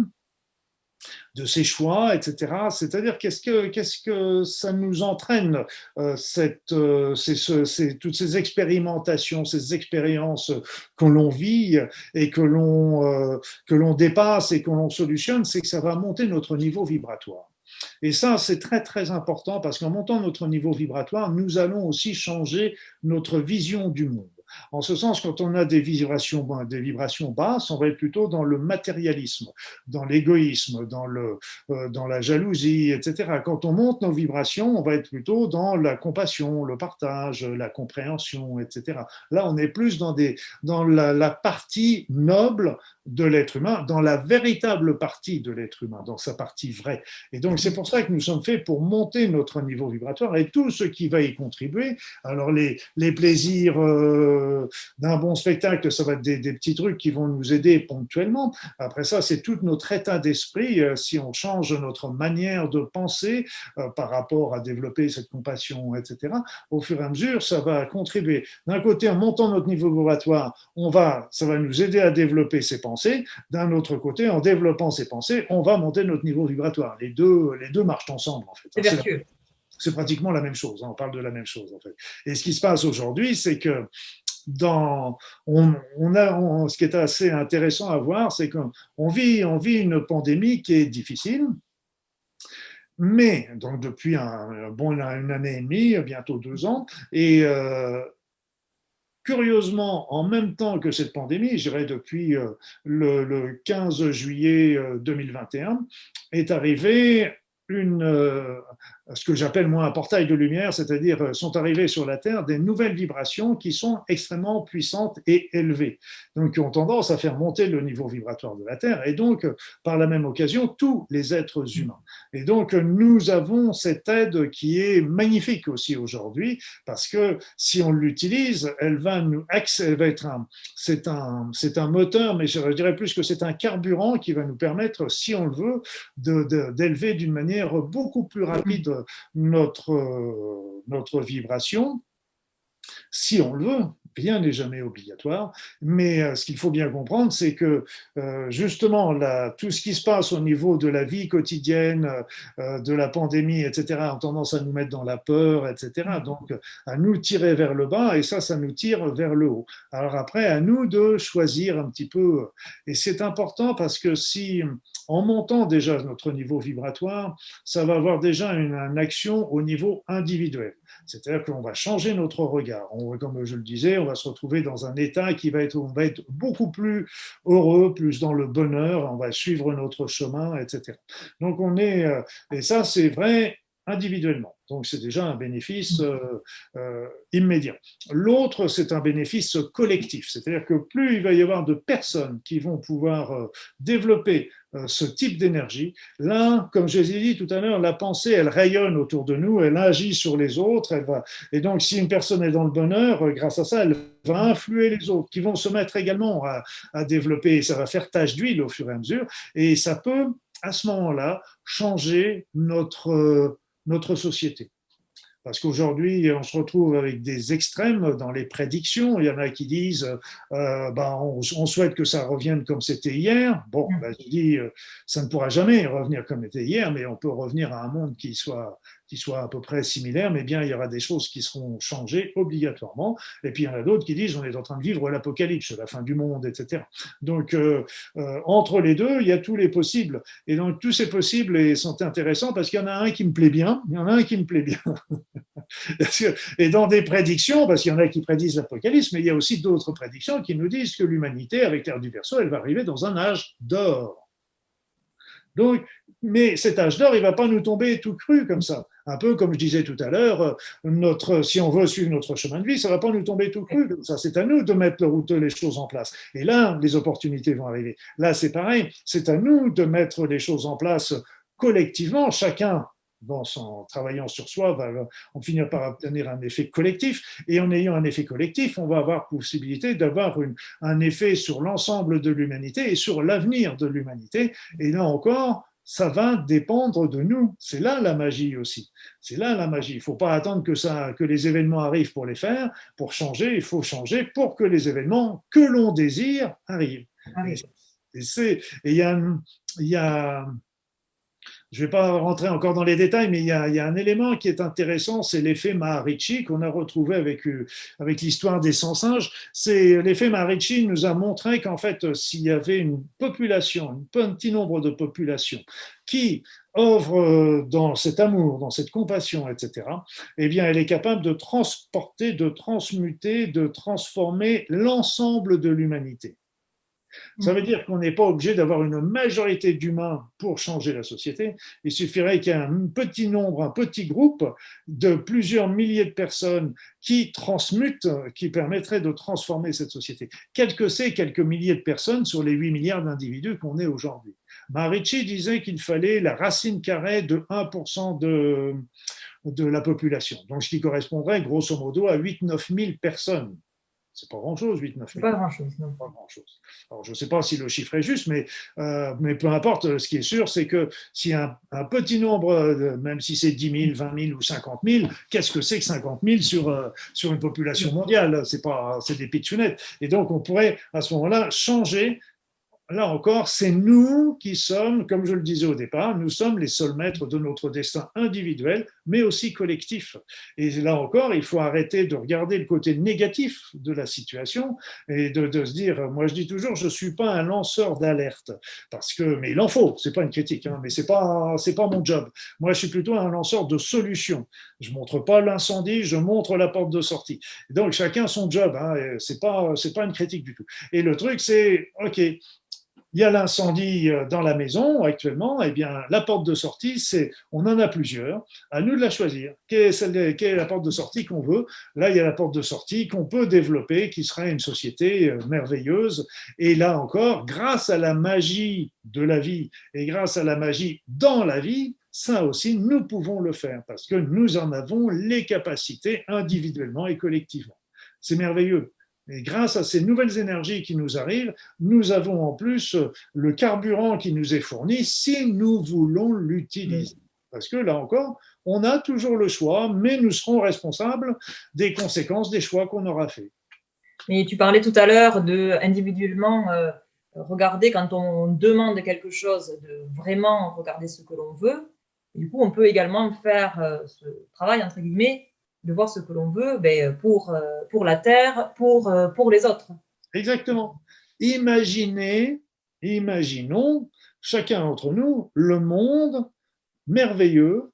de ses choix, etc. C'est-à-dire qu'est-ce que ça nous entraîne, toutes ces expérimentations, ces expériences que l'on vit et que l'on dépasse et que l'on solutionne, c'est que ça va monter notre niveau vibratoire. Et ça, c'est très, très important parce qu'en montant notre niveau vibratoire, nous allons aussi changer notre vision du monde. En ce sens, quand on a des vibrations basses, on va être plutôt dans le matérialisme, dans l'égoïsme, dans la jalousie, etc. Quand on monte nos vibrations, on va être plutôt dans la compassion, le partage, la compréhension, etc. Là, on est plus dans la partie noble de l'être humain, dans la véritable partie de l'être humain, dans sa partie vraie. Et donc, c'est pour ça que nous sommes faits pour monter notre niveau vibratoire et tout ce qui va y contribuer. Alors, les plaisirs d'un bon spectacle, ça va être des petits trucs qui vont nous aider ponctuellement. Après ça, c'est tout notre état d'esprit. Si on change notre manière de penser par rapport à développer cette compassion, etc., au fur et à mesure, ça va contribuer. D'un côté, en montant notre niveau vibratoire, ça va nous aider à développer ses pensées. D'un autre côté, en développant ses pensées, on va monter notre niveau vibratoire. Les deux marchent ensemble, en fait. c'est vertueux. C'est pratiquement la même chose. On parle de la même chose, en fait. Et ce qui se passe aujourd'hui, c'est que ce qui est assez intéressant à voir, c'est qu'on vit une pandémie qui est difficile, mais donc depuis une année et demie, bientôt 2 ans, et curieusement, en même temps que cette pandémie, je dirais depuis le 15 juillet 2021, est arrivé ce que j'appelle moi un portail de lumière, c'est-à-dire sont arrivées sur la Terre des nouvelles vibrations qui sont extrêmement puissantes et élevées, donc qui ont tendance à faire monter le niveau vibratoire de la Terre et donc par la même occasion tous les êtres humains. Et donc nous avons cette aide qui est magnifique aussi aujourd'hui parce que si on l'utilise, elle va être c'est un moteur, mais je dirais plus que c'est un carburant qui va nous permettre, si on le veut, d'élever d'une manière beaucoup plus rapide notre vibration, si on le veut. Rien n'est jamais obligatoire, mais ce qu'il faut bien comprendre, c'est que justement, tout ce qui se passe au niveau de la vie quotidienne, de la pandémie, etc., a tendance à nous mettre dans la peur, etc., donc à nous tirer vers le bas, et ça nous tire vers le haut. Alors après, à nous de choisir un petit peu, et c'est important parce que si, en montant déjà notre niveau vibratoire, ça va avoir déjà une action au niveau individuel. C'est-à-dire qu'on va changer notre regard. Comme je le disais, on va se retrouver dans un état on va être beaucoup plus heureux, plus dans le bonheur, on va suivre notre chemin, etc. Donc et ça c'est vrai individuellement. Donc c'est déjà un bénéfice immédiat. L'autre, c'est un bénéfice collectif, c'est-à-dire que plus il va y avoir de personnes qui vont pouvoir développer ce type d'énergie, là, comme je l'ai dit tout à l'heure, la pensée, elle rayonne autour de nous, elle agit sur les autres, et donc si une personne est dans le bonheur, grâce à ça, elle va influer les autres, qui vont se mettre également à développer, ça va faire tache d'huile au fur et à mesure, et ça peut à ce moment-là, changer notre société. Parce qu'aujourd'hui, on se retrouve avec des extrêmes dans les prédictions. Il y en a qui disent on souhaite que ça revienne comme c'était hier. Bon, ben, je dis ça ne pourra jamais revenir comme c'était hier, mais on peut revenir à un monde qui soit à peu près similaire, mais bien il y aura des choses qui seront changées obligatoirement. Et puis il y en a d'autres qui disent on est en train de vivre l'apocalypse, la fin du monde, etc. Donc entre les deux, il y a tous les possibles. Et donc tous ces possibles sont intéressants parce qu'il y en a un qui me plaît bien, il y en a un qui me plaît bien. Et dans des prédictions, parce qu'il y en a qui prédisent l'apocalypse, mais il y a aussi d'autres prédictions qui nous disent que l'humanité, avec l'ère du Verseau, elle va arriver dans un âge d'or. Donc, mais cet âge d'or, il ne va pas nous tomber tout cru comme ça. Un peu comme je disais tout à l'heure, si on veut suivre notre chemin de vie, ça ne va pas nous tomber tout cru comme ça. C'est à nous de mettre les choses en place. Et là, les opportunités vont arriver. Là, c'est pareil. C'est à nous de mettre les choses en place collectivement, chacun en travaillant sur soi, on finira par obtenir un effet collectif. Et en ayant un effet collectif, on va avoir possibilité d'avoir un effet sur l'ensemble de l'humanité et sur l'avenir de l'humanité. Et là encore, ça va dépendre de nous. C'est là la magie aussi. C'est là la magie. Il ne faut pas attendre que les événements arrivent pour les faire. Pour changer, il faut changer pour que les événements que l'on désire arrivent. Et il y a je ne vais pas rentrer encore dans les détails, mais il y a un élément qui est intéressant, c'est l'effet Maharishi qu'on a retrouvé avec l'histoire des 100 singes. C'est l'effet Maharishi nous a montré qu'en fait, s'il y avait une population, un petit nombre de populations qui œuvre dans cet amour, dans cette compassion, etc., eh bien, elle est capable de transporter, de transmuter, de transformer l'ensemble de l'humanité. Ça veut dire qu'on n'est pas obligé d'avoir une majorité d'humains pour changer la société. Il suffirait qu'il y ait un petit nombre, un petit groupe de plusieurs milliers de personnes qui transmutent, qui permettraient de transformer cette société. Quel que c'est, quelques milliers de personnes sur les 8 milliards d'individus qu'on est aujourd'hui. Maharishi disait qu'il fallait la racine carrée de 1% de la population. Donc, ce qui correspondrait grosso modo à 8-9 000 personnes. C'est pas grand-chose, 8-9 000. Pas grand-chose, non. Pas grand-chose. Alors, je ne sais pas si le chiffre est juste, mais peu importe, ce qui est sûr, c'est que s'il y a un petit nombre, même si c'est 10 000, 20 000 ou 50 000, qu'est-ce que c'est que 50 000 sur une population mondiale? C'est des pitchounettes. Et donc, on pourrait, à ce moment-là, changer. Là encore, c'est nous qui sommes, comme je le disais au départ, nous sommes les seuls maîtres de notre destin individuel, mais aussi collectif. Et là encore, il faut arrêter de regarder le côté négatif de la situation et de se dire, moi je dis toujours, je ne suis pas un lanceur d'alerte, mais il en faut, ce n'est pas une critique, hein, mais ce n'est pas mon job. Moi, je suis plutôt un lanceur de solutions. Je ne montre pas l'incendie, je montre la porte de sortie. Et donc, chacun son job, hein, ce n'est pas une critique du tout. Et le truc, c'est, OK, il y a l'incendie dans la maison actuellement, eh bien, la porte de sortie, on en a plusieurs, à nous de la choisir. Quelle est la porte de sortie qu'on veut? Là, il y a la porte de sortie qu'on peut développer, qui serait une société merveilleuse. Et là encore, grâce à la magie de la vie et grâce à la magie dans la vie, ça aussi, nous pouvons le faire parce que nous en avons les capacités individuellement et collectivement. C'est merveilleux. Et grâce à ces nouvelles énergies qui nous arrivent, nous avons en plus le carburant qui nous est fourni si nous voulons l'utiliser. Parce que là encore, on a toujours le choix, mais nous serons responsables des conséquences des choix qu'on aura faits. Et tu parlais tout à l'heure de individuellement regarder quand on demande quelque chose, de vraiment regarder ce que l'on veut. Et du coup, on peut également faire ce travail, entre guillemets, de voir ce que l'on veut pour la Terre, pour les autres. Exactement. Imaginons, chacun d'entre nous, le monde merveilleux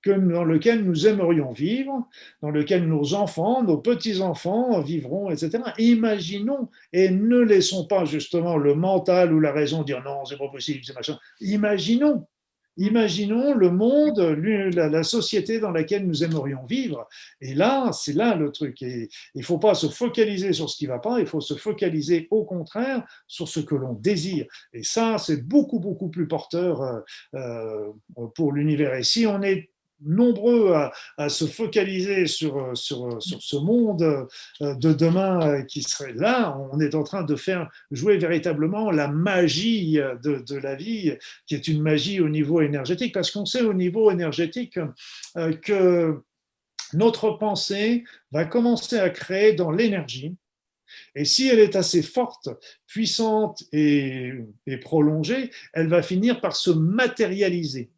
dans lequel nous aimerions vivre, dans lequel nos enfants, nos petits-enfants vivront, etc. Imaginons et ne laissons pas justement le mental ou la raison dire non, c'est pas possible, c'est machin. Imaginons le monde, la société dans laquelle nous aimerions vivre. Et là, c'est là le truc. Et il ne faut pas se focaliser sur ce qui ne va pas, il faut se focaliser au contraire sur ce que l'on désire. Et ça, c'est beaucoup, beaucoup plus porteur pour l'univers. Et si on est nombreux à se focaliser sur ce monde de demain qui serait là. On est en train de faire jouer véritablement la magie de la vie, qui est une magie au niveau énergétique, parce qu'on sait au niveau énergétique que notre pensée va commencer à créer dans l'énergie. Et si elle est assez forte, puissante et prolongée, elle va finir par se matérialiser.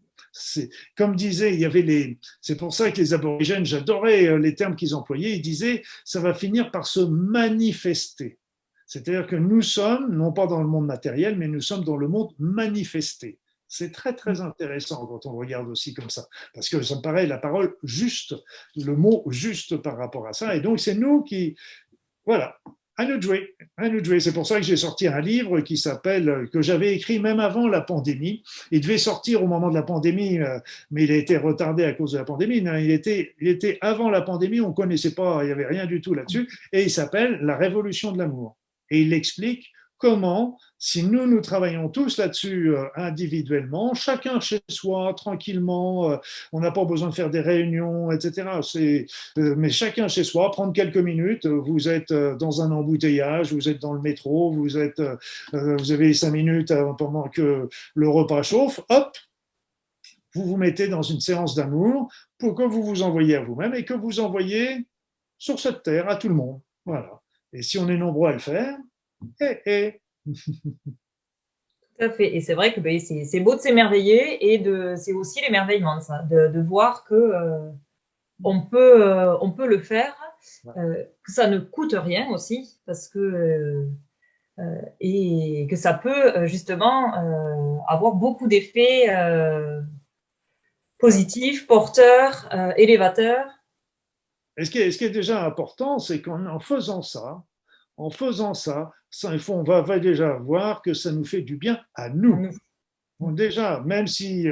Comme disait, il y avait c'est pour ça que les aborigènes, j'adorais les termes qu'ils employaient, ils disaient, ça va finir par se manifester. C'est-à-dire que nous sommes, non pas dans le monde matériel, mais nous sommes dans le monde manifesté. C'est très, très intéressant quand on regarde aussi comme ça, parce que ça me paraît la parole juste, le mot juste par rapport à ça. Et donc, c'est nous qui, voilà, à nous de jouer, à nous de jouer. C'est pour ça que j'ai sorti un livre qui s'appelle, que j'avais écrit même avant la pandémie. Il devait sortir au moment de la pandémie, mais il a été retardé à cause de la pandémie. Il était avant la pandémie, on ne connaissait pas, il n'y avait rien du tout là-dessus. Et il s'appelle La Révolution de l'amour. Et il explique comment, si nous travaillons tous là-dessus individuellement, chacun chez soi, tranquillement, on n'a pas besoin de faire des réunions, etc. Mais chacun chez soi, prendre quelques minutes, vous êtes dans un embouteillage, vous êtes dans le métro, vous avez 5 minutes pendant que le repas chauffe, hop, vous vous mettez dans une séance d'amour pour que vous vous envoyiez à vous-même et que vous envoyiez sur cette terre à tout le monde. Voilà. Et si on est nombreux à le faire, Tout à fait. Et c'est vrai que ben, c'est beau de s'émerveiller et c'est aussi l'émerveillement, ça, de voir que on peut le faire, que ça ne coûte rien aussi, parce que et que ça peut justement avoir beaucoup d'effets positifs, porteurs, élévateurs. Et ce qui est déjà important, c'est qu'en faisant ça, on va déjà voir que ça nous fait du bien à nous. Bon, déjà, même si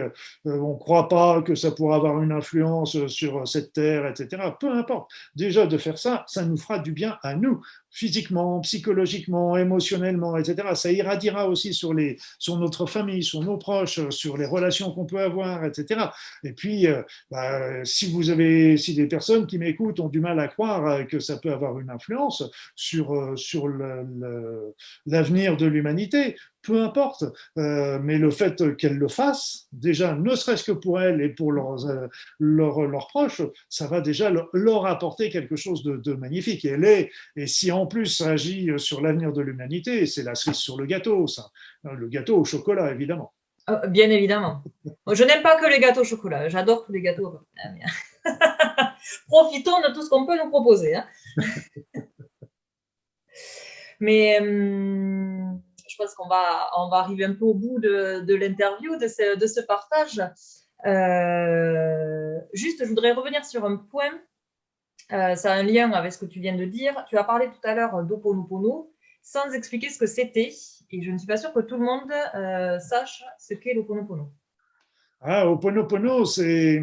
on ne croit pas que ça pourra avoir une influence sur cette terre, etc., peu importe. Déjà, de faire ça, ça nous fera du bien à nous, physiquement, psychologiquement, émotionnellement, etc. Ça irradiera aussi sur notre famille, sur nos proches, sur les relations qu'on peut avoir, etc. Et puis, si des personnes qui m'écoutent ont du mal à croire que ça peut avoir une influence sur l'avenir de l'humanité, peu importe, mais le fait qu'elles le fassent, déjà, ne serait-ce que pour elles et pour leurs proches, ça va déjà leur apporter quelque chose de magnifique. Et si en plus ça agit sur l'avenir de l'humanité, c'est la cerise sur le gâteau, ça. Le gâteau au chocolat, évidemment. Bien évidemment. Je n'aime pas que les gâteaux au chocolat, j'adore tous les gâteaux. Profitons de tout ce qu'on peut nous proposer. Hein. Mais je pense qu'on va arriver un peu au bout de l'interview, de ce partage. Juste, je voudrais revenir sur un point. Ça a un lien avec ce que tu viens de dire. Tu as parlé tout à l'heure d'Ho'oponopono sans expliquer ce que c'était. Et je ne suis pas sûre que tout le monde sache ce qu'est l'Ho'oponopono. Ah, Ho'oponopono, c'est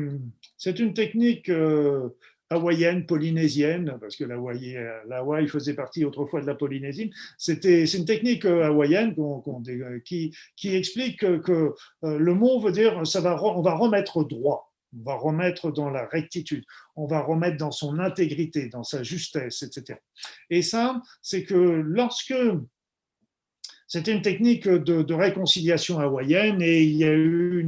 une technique hawaïenne, polynésienne, parce que l'Hawaï faisait partie autrefois de la Polynésie. C'est une technique hawaïenne qui explique que le mot veut dire on va remettre droit, on va remettre dans la rectitude, on va remettre dans son intégrité, dans sa justesse, etc. Et ça, c'est que lorsque c'était une technique de réconciliation hawaïenne et il y a eu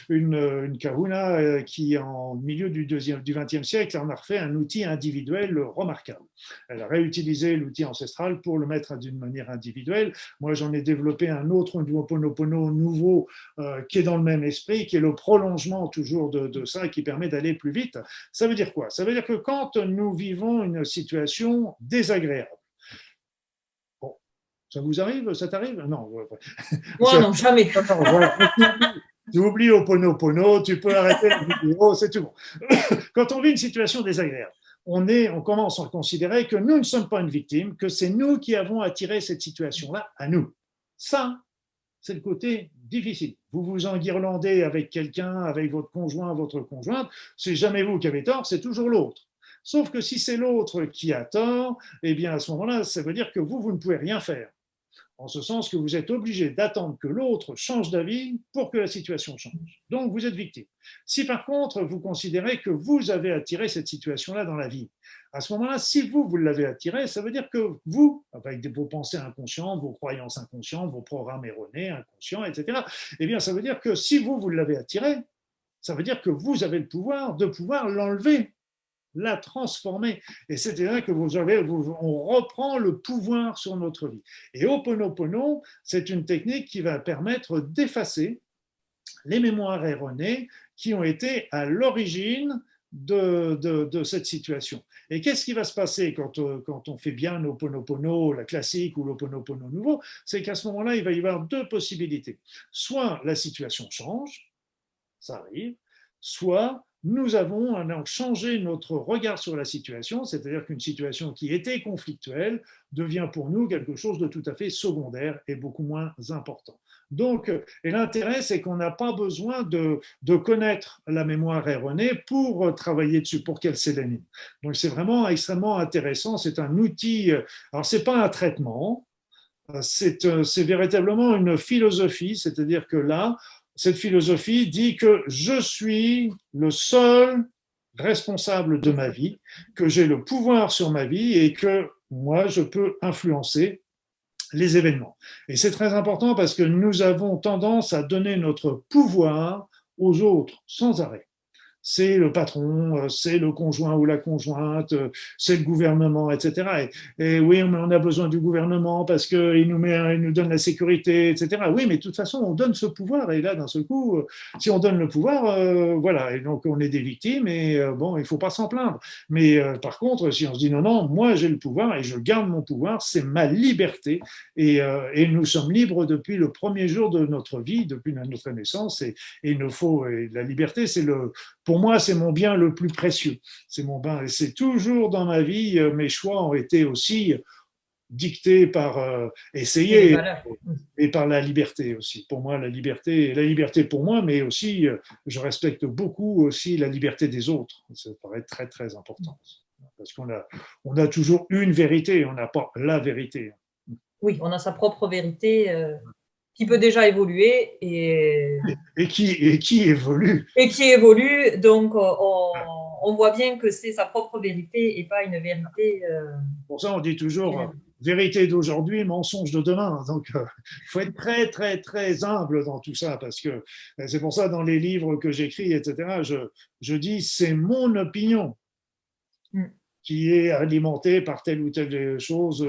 une kahuna qui, en milieu du XXe siècle, en a refait un outil individuel remarquable. Elle a réutilisé l'outil ancestral pour le mettre d'une manière individuelle. Moi, j'en ai développé un autre, un Ho'oponopono nouveau, qui est dans le même esprit, qui est le prolongement toujours de ça et qui permet d'aller plus vite. Ça veut dire quoi? Ça veut dire que quand nous vivons une situation désagréable, ça vous arrive? Ça t'arrive? Non. Moi, non, jamais. Tu oublies Ho'oponopono, tu peux arrêter la vidéo, c'est tout bon. Quand on vit une situation désagréable, on commence à considérer que nous ne sommes pas une victime, que c'est nous qui avons attiré cette situation-là à nous. Ça, c'est le côté difficile. Vous vous enguirlandez avec quelqu'un, avec votre conjoint, votre conjointe, c'est jamais vous qui avez tort, c'est toujours l'autre. Sauf que si c'est l'autre qui a tort, eh bien à ce moment-là, ça veut dire que vous ne pouvez rien faire. en ce sens que vous êtes obligé d'attendre que l'autre change d'avis pour que la situation change. Donc, vous êtes victime. Si par contre, vous considérez que vous avez attiré cette situation-là dans la vie, à ce moment-là, si vous l'avez attiré, ça veut dire que vous, avec vos pensées inconscientes, vos croyances inconscientes, vos programmes erronés, inconscients, etc., eh bien, ça veut dire que si vous l'avez attiré, ça veut dire que vous avez le pouvoir de pouvoir l'enlever, la transformer. Et c'est là que on reprend le pouvoir sur notre vie. Et Ho'oponopono, c'est une technique qui va permettre d'effacer les mémoires erronées qui ont été à l'origine de cette situation. Et qu'est-ce qui va se passer quand on fait bien l'Ho'oponopono, la classique ou l'Ho'oponopono nouveau? C'est qu'à ce moment-là, il va y avoir deux possibilités. Soit la situation change, ça arrive, soit nous avons changé notre regard sur la situation, c'est-à-dire qu'une situation qui était conflictuelle devient pour nous quelque chose de tout à fait secondaire et beaucoup moins important. Donc, et l'intérêt, c'est qu'on n'a pas besoin de connaître la mémoire erronée pour travailler dessus, pour qu'elle s'élimine. Donc, c'est vraiment extrêmement intéressant. C'est un outil. Alors, c'est pas un traitement. C'est véritablement une philosophie, c'est-à-dire que là, cette philosophie dit que je suis le seul responsable de ma vie, que j'ai le pouvoir sur ma vie et que moi, je peux influencer les événements. Et c'est très important parce que nous avons tendance à donner notre pouvoir aux autres sans arrêt. C'est le patron, c'est le conjoint ou la conjointe, c'est le gouvernement, etc. Et oui, mais on a besoin du gouvernement parce qu'il il nous donne la sécurité, etc. Oui, mais de toute façon, on donne ce pouvoir. Et là, d'un seul coup, si on donne le pouvoir, voilà. Et donc, on est des victimes et bon, il ne faut pas s'en plaindre. Mais par contre, si on se dit non, non, moi j'ai le pouvoir et je garde mon pouvoir, c'est ma liberté. Et nous sommes libres depuis le premier jour de notre vie, depuis notre naissance. Et il nous faut, et la liberté, pour moi, c'est mon bien le plus précieux. C'est mon bien. Et c'est toujours dans ma vie, mes choix ont été aussi dictés par essayer et par la liberté aussi. Pour moi, la liberté pour moi, mais aussi, je respecte beaucoup aussi la liberté des autres. Ça paraît très, très important. Parce on a toujours une vérité, on n'a pas la vérité. Oui, on a sa propre vérité qui peut déjà évoluer et qui évolue. Et qui évolue, donc on voit bien que c'est sa propre vérité et pas une vérité. Pour ça, on dit toujours vérité d'aujourd'hui, mensonge de demain. Donc, il faut être très, très, très humble dans tout ça parce que c'est pour ça, dans les livres que j'écris, etc., je dis c'est mon opinion. Qui est alimenté par telle ou telle chose,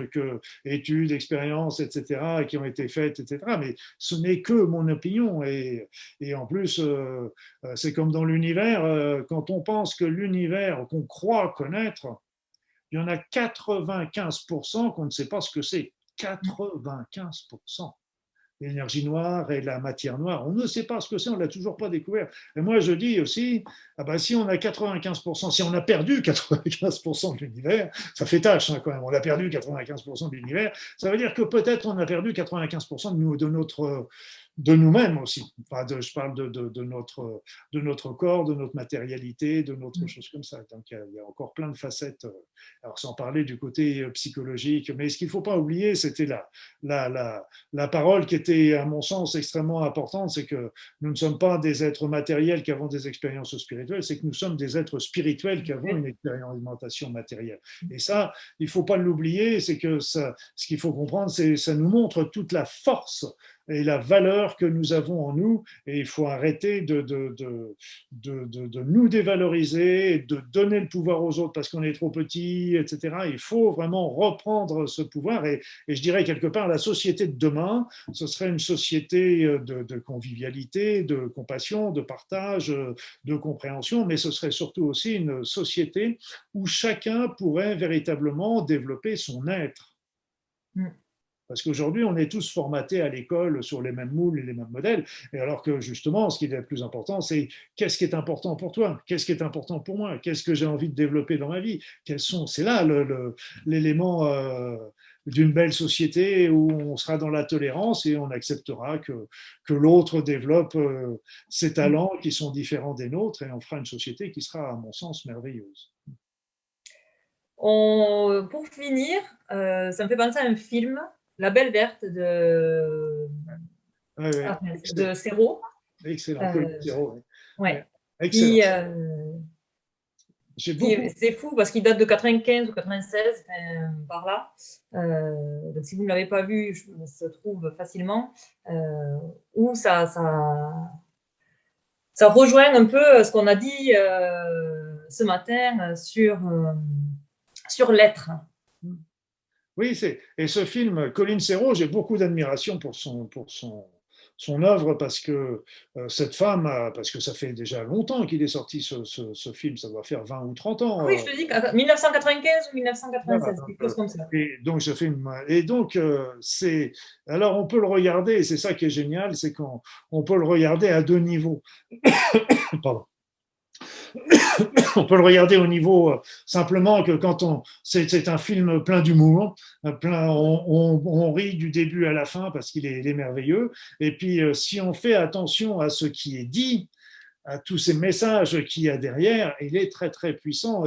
études, expériences, etc., qui ont été faites, etc. Mais ce n'est que mon opinion. Et en plus, c'est comme dans l'univers, quand on pense que l'univers qu'on croit connaître, il y en a 95% qu'on ne sait pas ce que c'est. 95%. L'énergie noire et la matière noire. On ne sait pas ce que c'est, on ne l'a toujours pas découvert. Et moi, je dis aussi, si on a 95%, si on a perdu 95% de l'univers, ça fait tâche quand même, on a perdu 95% de l'univers, ça veut dire que peut-être on a perdu 95% de nous-mêmes aussi. Enfin, je parle de notre corps, de notre matérialité, de notre chose comme ça. Donc, il y a encore plein de facettes. Alors, sans parler du côté psychologique, mais ce qu'il ne faut pas oublier, c'était la parole qui était, à mon sens, extrêmement importante, c'est que nous ne sommes pas des êtres matériels qui avons des expériences spirituelles, c'est que nous sommes des êtres spirituels qui avons une expérimentation matérielle. Et ça, il ne faut pas l'oublier, c'est que ce qu'il faut comprendre, c'est que ça nous montre toute la force et la valeur que nous avons en nous, et il faut arrêter de nous dévaloriser, de donner le pouvoir aux autres parce qu'on est trop petit, etc. Il faut vraiment reprendre ce pouvoir, et je dirais quelque part, la société de demain, ce serait une société de convivialité, de compassion, de partage, de compréhension, mais ce serait surtout aussi une société où chacun pourrait véritablement développer son être. Parce qu'aujourd'hui, on est tous formatés à l'école sur les mêmes moules et les mêmes modèles. Et alors que justement, ce qui est le plus important, c'est qu'est-ce qui est important pour toi? Qu'est-ce qui est important pour moi? Qu'est-ce que j'ai envie de développer dans ma vie? C'est là l'élément d'une belle société où on sera dans la tolérance et on acceptera que l'autre développe ses talents qui sont différents des nôtres, et on fera une société qui sera, à mon sens, merveilleuse. Pour finir, ça me fait penser à un film La Belle Verte Ouais, de Serrault. excellent. Colline Serrault, ouais. Ouais. Excellent. Qui, J'ai beaucoup. c'est fou parce qu'il date de 95 ou 96, par là. Donc, si vous ne l'avez pas vu, ça se trouve facilement. Où ça rejoint un peu ce qu'on a dit ce matin sur l'être. Oui, et ce film, Colin Serrault, j'ai beaucoup d'admiration pour son œuvre parce que cette femme, parce que ça fait déjà longtemps qu'il est sorti ce film, ça doit faire 20 ou 30 Ah ans. oui, je te dis 1995 ou Voilà, 1996, quelque chose comme ça. et donc ce film, et donc alors on peut le regarder, et c'est ça qui est génial, c'est qu'on peut le regarder à deux niveaux. Pardon. On peut le regarder au niveau simplement que quand c'est un film plein d'humour, on rit du début à la fin parce qu'il est merveilleux. Et puis si on fait attention à ce qui est dit, à tous ces messages qu'il y a derrière, il est très très puissant.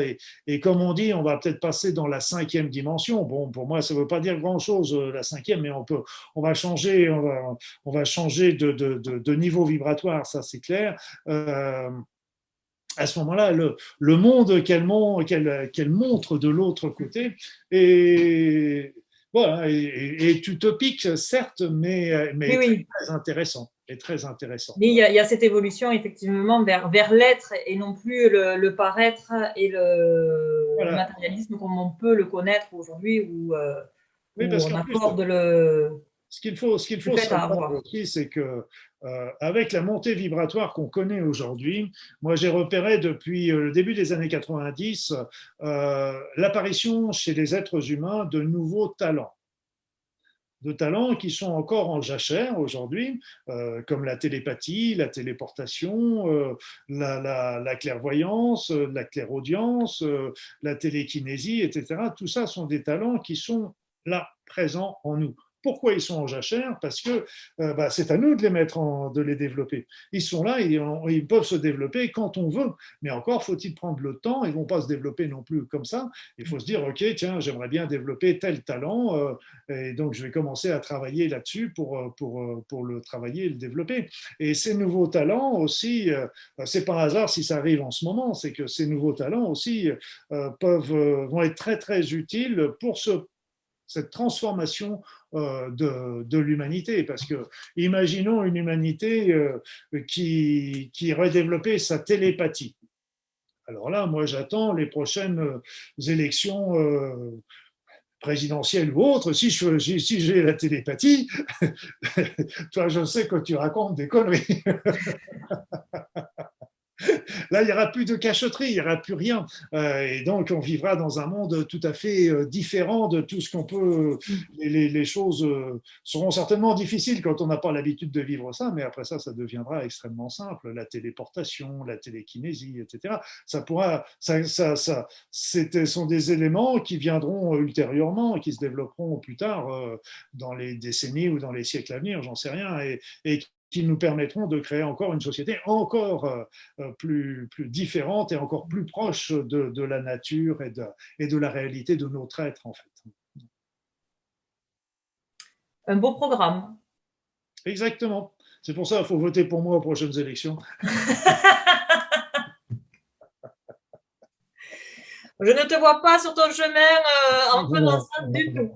Et comme on dit, on va peut-être passer dans la cinquième dimension. Bon, pour moi, ça ne veut pas dire grand-chose la cinquième, mais on va changer, on va changer de niveau vibratoire, ça c'est clair. À ce moment-là, le monde qu'elle montre de l'autre côté est, voilà, est utopique, certes, Oui, mais très, oui. très intéressant. Et très intéressant. Mais il y a cette évolution effectivement vers l'être et non plus le paraître et le Voilà. matérialisme comme on peut le connaître aujourd'hui Oui, où parce on qu'en plus, accorde ce qu'il faut le fait à savoir avoir. aussi, c'est que avec la montée vibratoire qu'on connaît aujourd'hui, moi j'ai repéré depuis le début des années 90 l'apparition chez les êtres humains de talents qui sont encore en jachère aujourd'hui, comme la télépathie, la téléportation, la clairvoyance, la clairaudience, la télékinésie, etc. Tout ça sont des talents qui sont là, présents en nous. Pourquoi ils sont en jachère? Parce que c'est à nous de les de les développer. Ils sont là, ils peuvent se développer quand on veut, mais encore faut-il prendre le temps. Ils ne vont pas se développer non plus comme ça. Il faut se dire, ok, tiens, j'aimerais bien développer tel talent, et donc je vais commencer à travailler là-dessus pour le travailler et le développer. Et ces nouveaux talents aussi, c'est pas un hasard si ça arrive en ce moment, c'est que ces nouveaux talents aussi vont être très très utiles pour cette transformation de l'humanité. Parce que imaginons une humanité qui aurait développé sa télépathie. Alors là, moi, j'attends les prochaines élections présidentielles ou autres. Si j'ai la télépathie, toi, je sais que tu racontes des conneries. Là, il n'y aura plus de cachotterie, il n'y aura plus rien. Et donc, on vivra dans un monde tout à fait différent de tout ce qu'on peut. Les choses seront certainement difficiles quand on n'a pas l'habitude de vivre ça, mais après ça, ça deviendra extrêmement simple. La téléportation, la télékinésie, etc. Sont des éléments qui viendront ultérieurement, qui se développeront plus tard dans les décennies ou dans les siècles à venir, j'en sais rien, et qui nous permettront de créer encore une société encore plus différente et encore plus proche de la nature et de la réalité de notre être, en fait. Un beau programme. Exactement. C'est pour ça qu'il faut voter pour moi aux prochaines élections. Je ne te vois pas sur ton chemin en faisant ça du tout.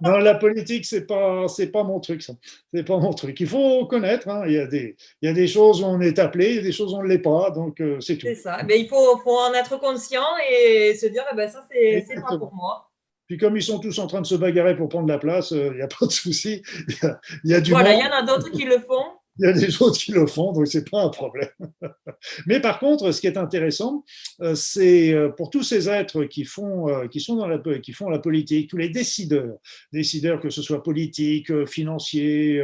Non, la politique, c'est pas mon truc, ça. C'est pas mon truc. Il faut connaître, hein. Il y a des choses où on est appelé, il y a des choses où on ne l'est pas, donc c'est tout. C'est ça. Mais il faut en être conscient et se dire, eh ben, ça, c'est pas pour moi. Puis comme ils sont tous en train de se bagarrer pour prendre la place, il n'y a pas de souci. Il y a du Voilà, monde. il y en a d'autres qui le font. Il y a des autres qui le font, donc c'est pas un problème. Mais par contre, ce qui est intéressant, c'est pour tous ces êtres qui font la politique, tous les décideurs que ce soit politiques, financiers,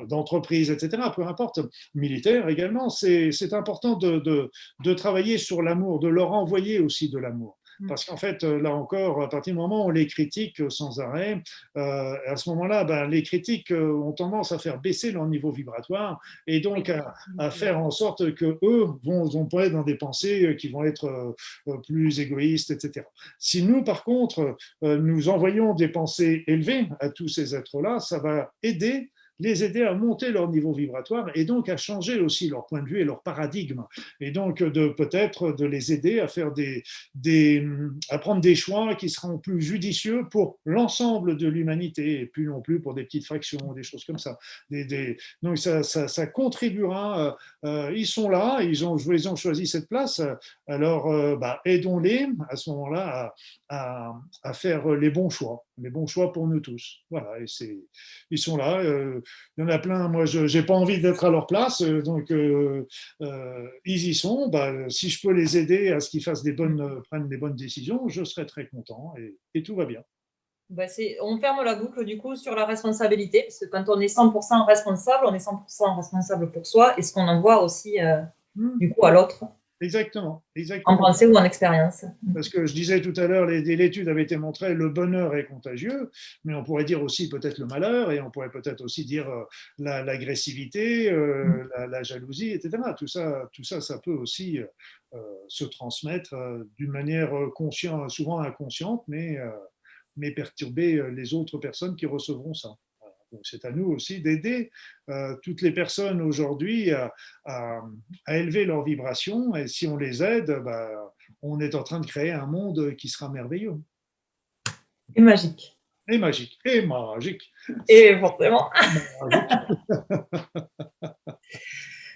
d'entreprises, etc., peu importe, militaires également, c'est important de travailler sur l'amour, de leur envoyer aussi de l'amour. Parce qu'en fait, là encore, à partir du moment où on les critique sans arrêt, à ce moment-là, ben, les critiques ont tendance à faire baisser leur niveau vibratoire et donc à faire en sorte que eux vont pas être dans des pensées qui vont être plus égoïstes, etc. Si nous, par contre, nous envoyons des pensées élevées à tous ces êtres-là, ça va les aider à monter leur niveau vibratoire et donc à changer aussi leur point de vue et leur paradigme. Et donc peut-être de les aider à faire à prendre des choix qui seront plus judicieux pour l'ensemble de l'humanité et plus non plus pour des petites fractions, des choses comme ça. Donc ça contribuera. Ils sont là, ils ont choisi cette place. Alors aidons-les à ce moment-là à faire les bons choix pour nous tous. Voilà, et ils sont là. Il y en a plein, moi je n'ai pas envie d'être à leur place, donc ils y sont. Si je peux les aider à ce qu'ils prennent des bonnes décisions, je serai très content et tout va bien. On ferme la boucle du coup sur la responsabilité, parce que quand on est 100% responsable, on est 100% responsable pour soi et ce qu'on envoie aussi du coup à l'autre. Exactement. En pensée ou en expérience. Parce que je disais tout à l'heure, l'étude avait été montrée, le bonheur est contagieux, mais on pourrait dire aussi peut-être le malheur, et on pourrait peut-être aussi dire l'agressivité, la jalousie, etc. Tout ça, ça peut aussi se transmettre d'une manière consciente, souvent inconsciente, mais perturber les autres personnes qui recevront ça. Donc c'est à nous aussi d'aider toutes les personnes aujourd'hui à élever leur vibration, et si on les aide, on est en train de créer un monde qui sera merveilleux. Et magique. Et magique. Et magique. Et forcément.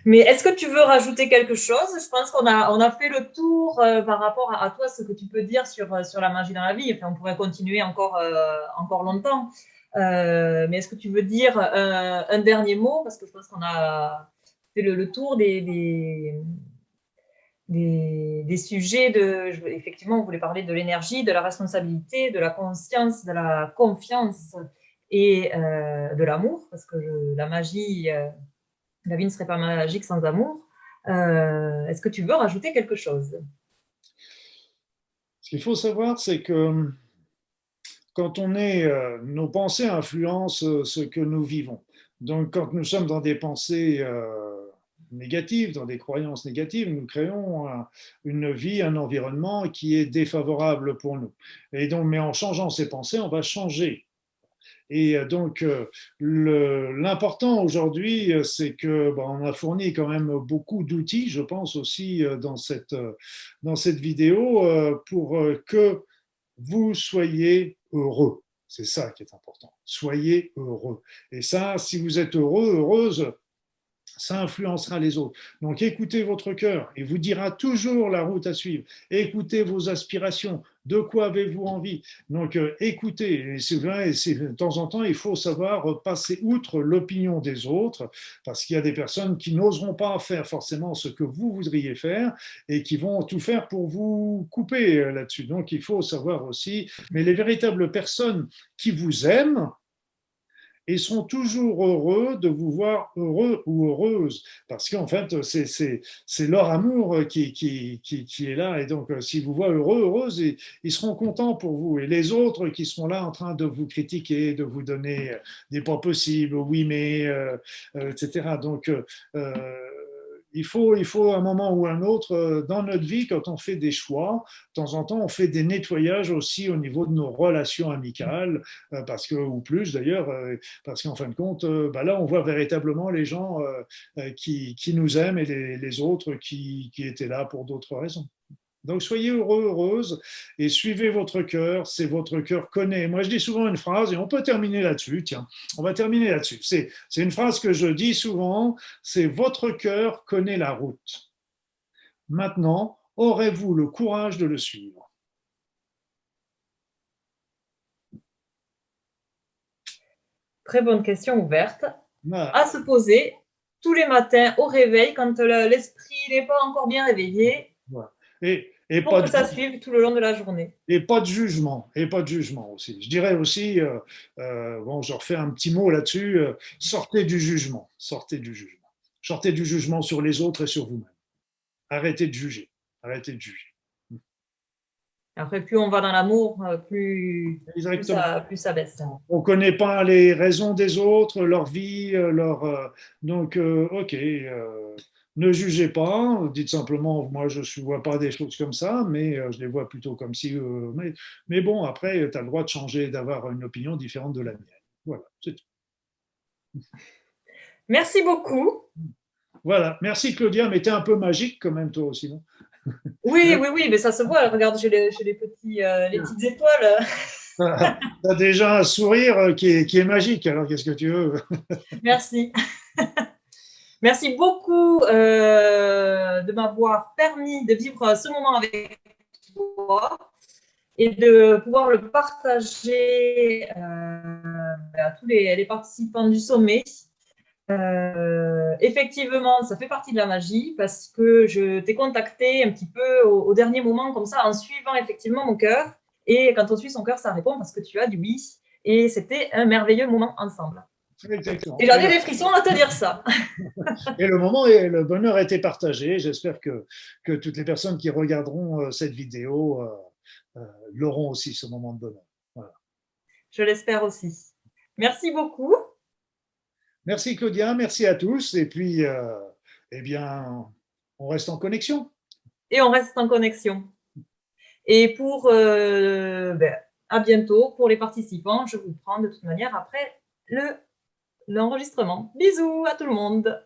Mais est-ce que tu veux rajouter quelque chose? Je pense qu'on a fait le tour par rapport à toi, ce que tu peux dire sur la magie dans la vie. Enfin, on pourrait continuer encore longtemps. Mais est-ce que tu veux dire un dernier mot? Parce que je pense qu'on a fait le tour des sujets effectivement, on voulait parler de l'énergie, de la responsabilité, de la conscience, de la confiance et de l'amour, parce que la vie ne serait pas magique sans amour. Est-ce que tu veux rajouter quelque chose? Ce qu'il faut savoir, c'est que quand nos pensées influencent ce que nous vivons. Donc, quand nous sommes dans des pensées négatives, dans des croyances négatives, nous créons une vie, un environnement qui est défavorable pour nous. Et donc, mais en changeant ces pensées, on va changer. Et donc, l'important aujourd'hui, c'est que on a fourni quand même beaucoup d'outils, je pense aussi dans cette vidéo, pour que vous soyez heureux. C'est ça qui est important. Soyez heureux. Et ça, si vous êtes heureux, heureuse, ça influencera les autres. Donc écoutez votre cœur, il vous dira toujours la route à suivre. Écoutez vos aspirations, de quoi avez-vous envie? Donc écoutez, et c'est vrai, de temps en temps, il faut savoir passer outre l'opinion des autres, parce qu'il y a des personnes qui n'oseront pas faire forcément ce que vous voudriez faire et qui vont tout faire pour vous couper là-dessus. Donc il faut savoir aussi, mais les véritables personnes qui vous aiment, et sont toujours heureux de vous voir heureux ou heureuse, parce qu'en fait, c'est leur amour qui est là, et donc s'ils vous voient heureux, heureuse, ils seront contents pour vous, et les autres qui seront là en train de vous critiquer, de vous donner des pas possibles, oui mais, etc. Donc, il faut à un moment ou un autre dans notre vie, quand on fait des choix, de temps en temps, on fait des nettoyages aussi au niveau de nos relations amicales, parce que, ou plus d'ailleurs, parce qu'en fin de compte, là, on voit véritablement les gens qui nous aiment et les autres qui étaient là pour d'autres raisons. Donc soyez heureux, heureuse, et suivez votre cœur, c'est votre cœur connaît. Moi je dis souvent une phrase, et on peut terminer là-dessus, tiens, on va terminer là-dessus. C'est une phrase que je dis souvent, c'est votre cœur connaît la route. Maintenant, aurez-vous le courage de le suivre? Très bonne question ouverte Voilà. à se poser tous les matins au réveil quand l'esprit n'est pas encore bien réveillé. Voilà. Et pour que ça suive tout le long de la journée. Et pas de jugement, aussi. Je dirais aussi, je refais un petit mot là-dessus, sortez du jugement, sortez du jugement. Sortez du jugement sur les autres et sur vous-même. Arrêtez de juger, arrêtez de juger. Après, plus on va dans l'amour, Exactement. plus ça baisse. On ne connaît pas les raisons des autres, leur vie, donc, ok, ne jugez pas, dites simplement, moi je ne vois pas des choses comme ça, mais je les vois plutôt comme si. Mais bon, après, tu as le droit de changer, d'avoir une opinion différente de la mienne. Voilà, c'est tout. Merci beaucoup. Voilà, merci Claudia, mais tu es un peu magique quand même, toi aussi, non? Oui, oui, oui, mais ça se voit. Regarde, j'ai les petites étoiles. Tu as déjà un sourire qui est magique, alors qu'est-ce que tu veux? Merci. Merci beaucoup de m'avoir permis de vivre ce moment avec toi et de pouvoir le partager à tous les participants du sommet. Effectivement, ça fait partie de la magie parce que je t'ai contacté un petit peu au dernier moment, comme ça, en suivant effectivement mon cœur. Et quand on suit son cœur, ça répond parce que tu as du oui. Et c'était un merveilleux moment ensemble. Exactement. Et j'avais des frissons à te dire ça. Et le moment et le bonheur a été partagé. J'espère que toutes les personnes qui regarderont cette vidéo l'auront aussi, ce moment de bonheur. Voilà. Je l'espère aussi. Merci beaucoup. Merci Claudia, merci à tous. Et puis, eh bien, on reste en connexion. Et on reste en connexion. Et à bientôt pour les participants. Je vous prends de toute manière après l'enregistrement. Bisous à tout le monde.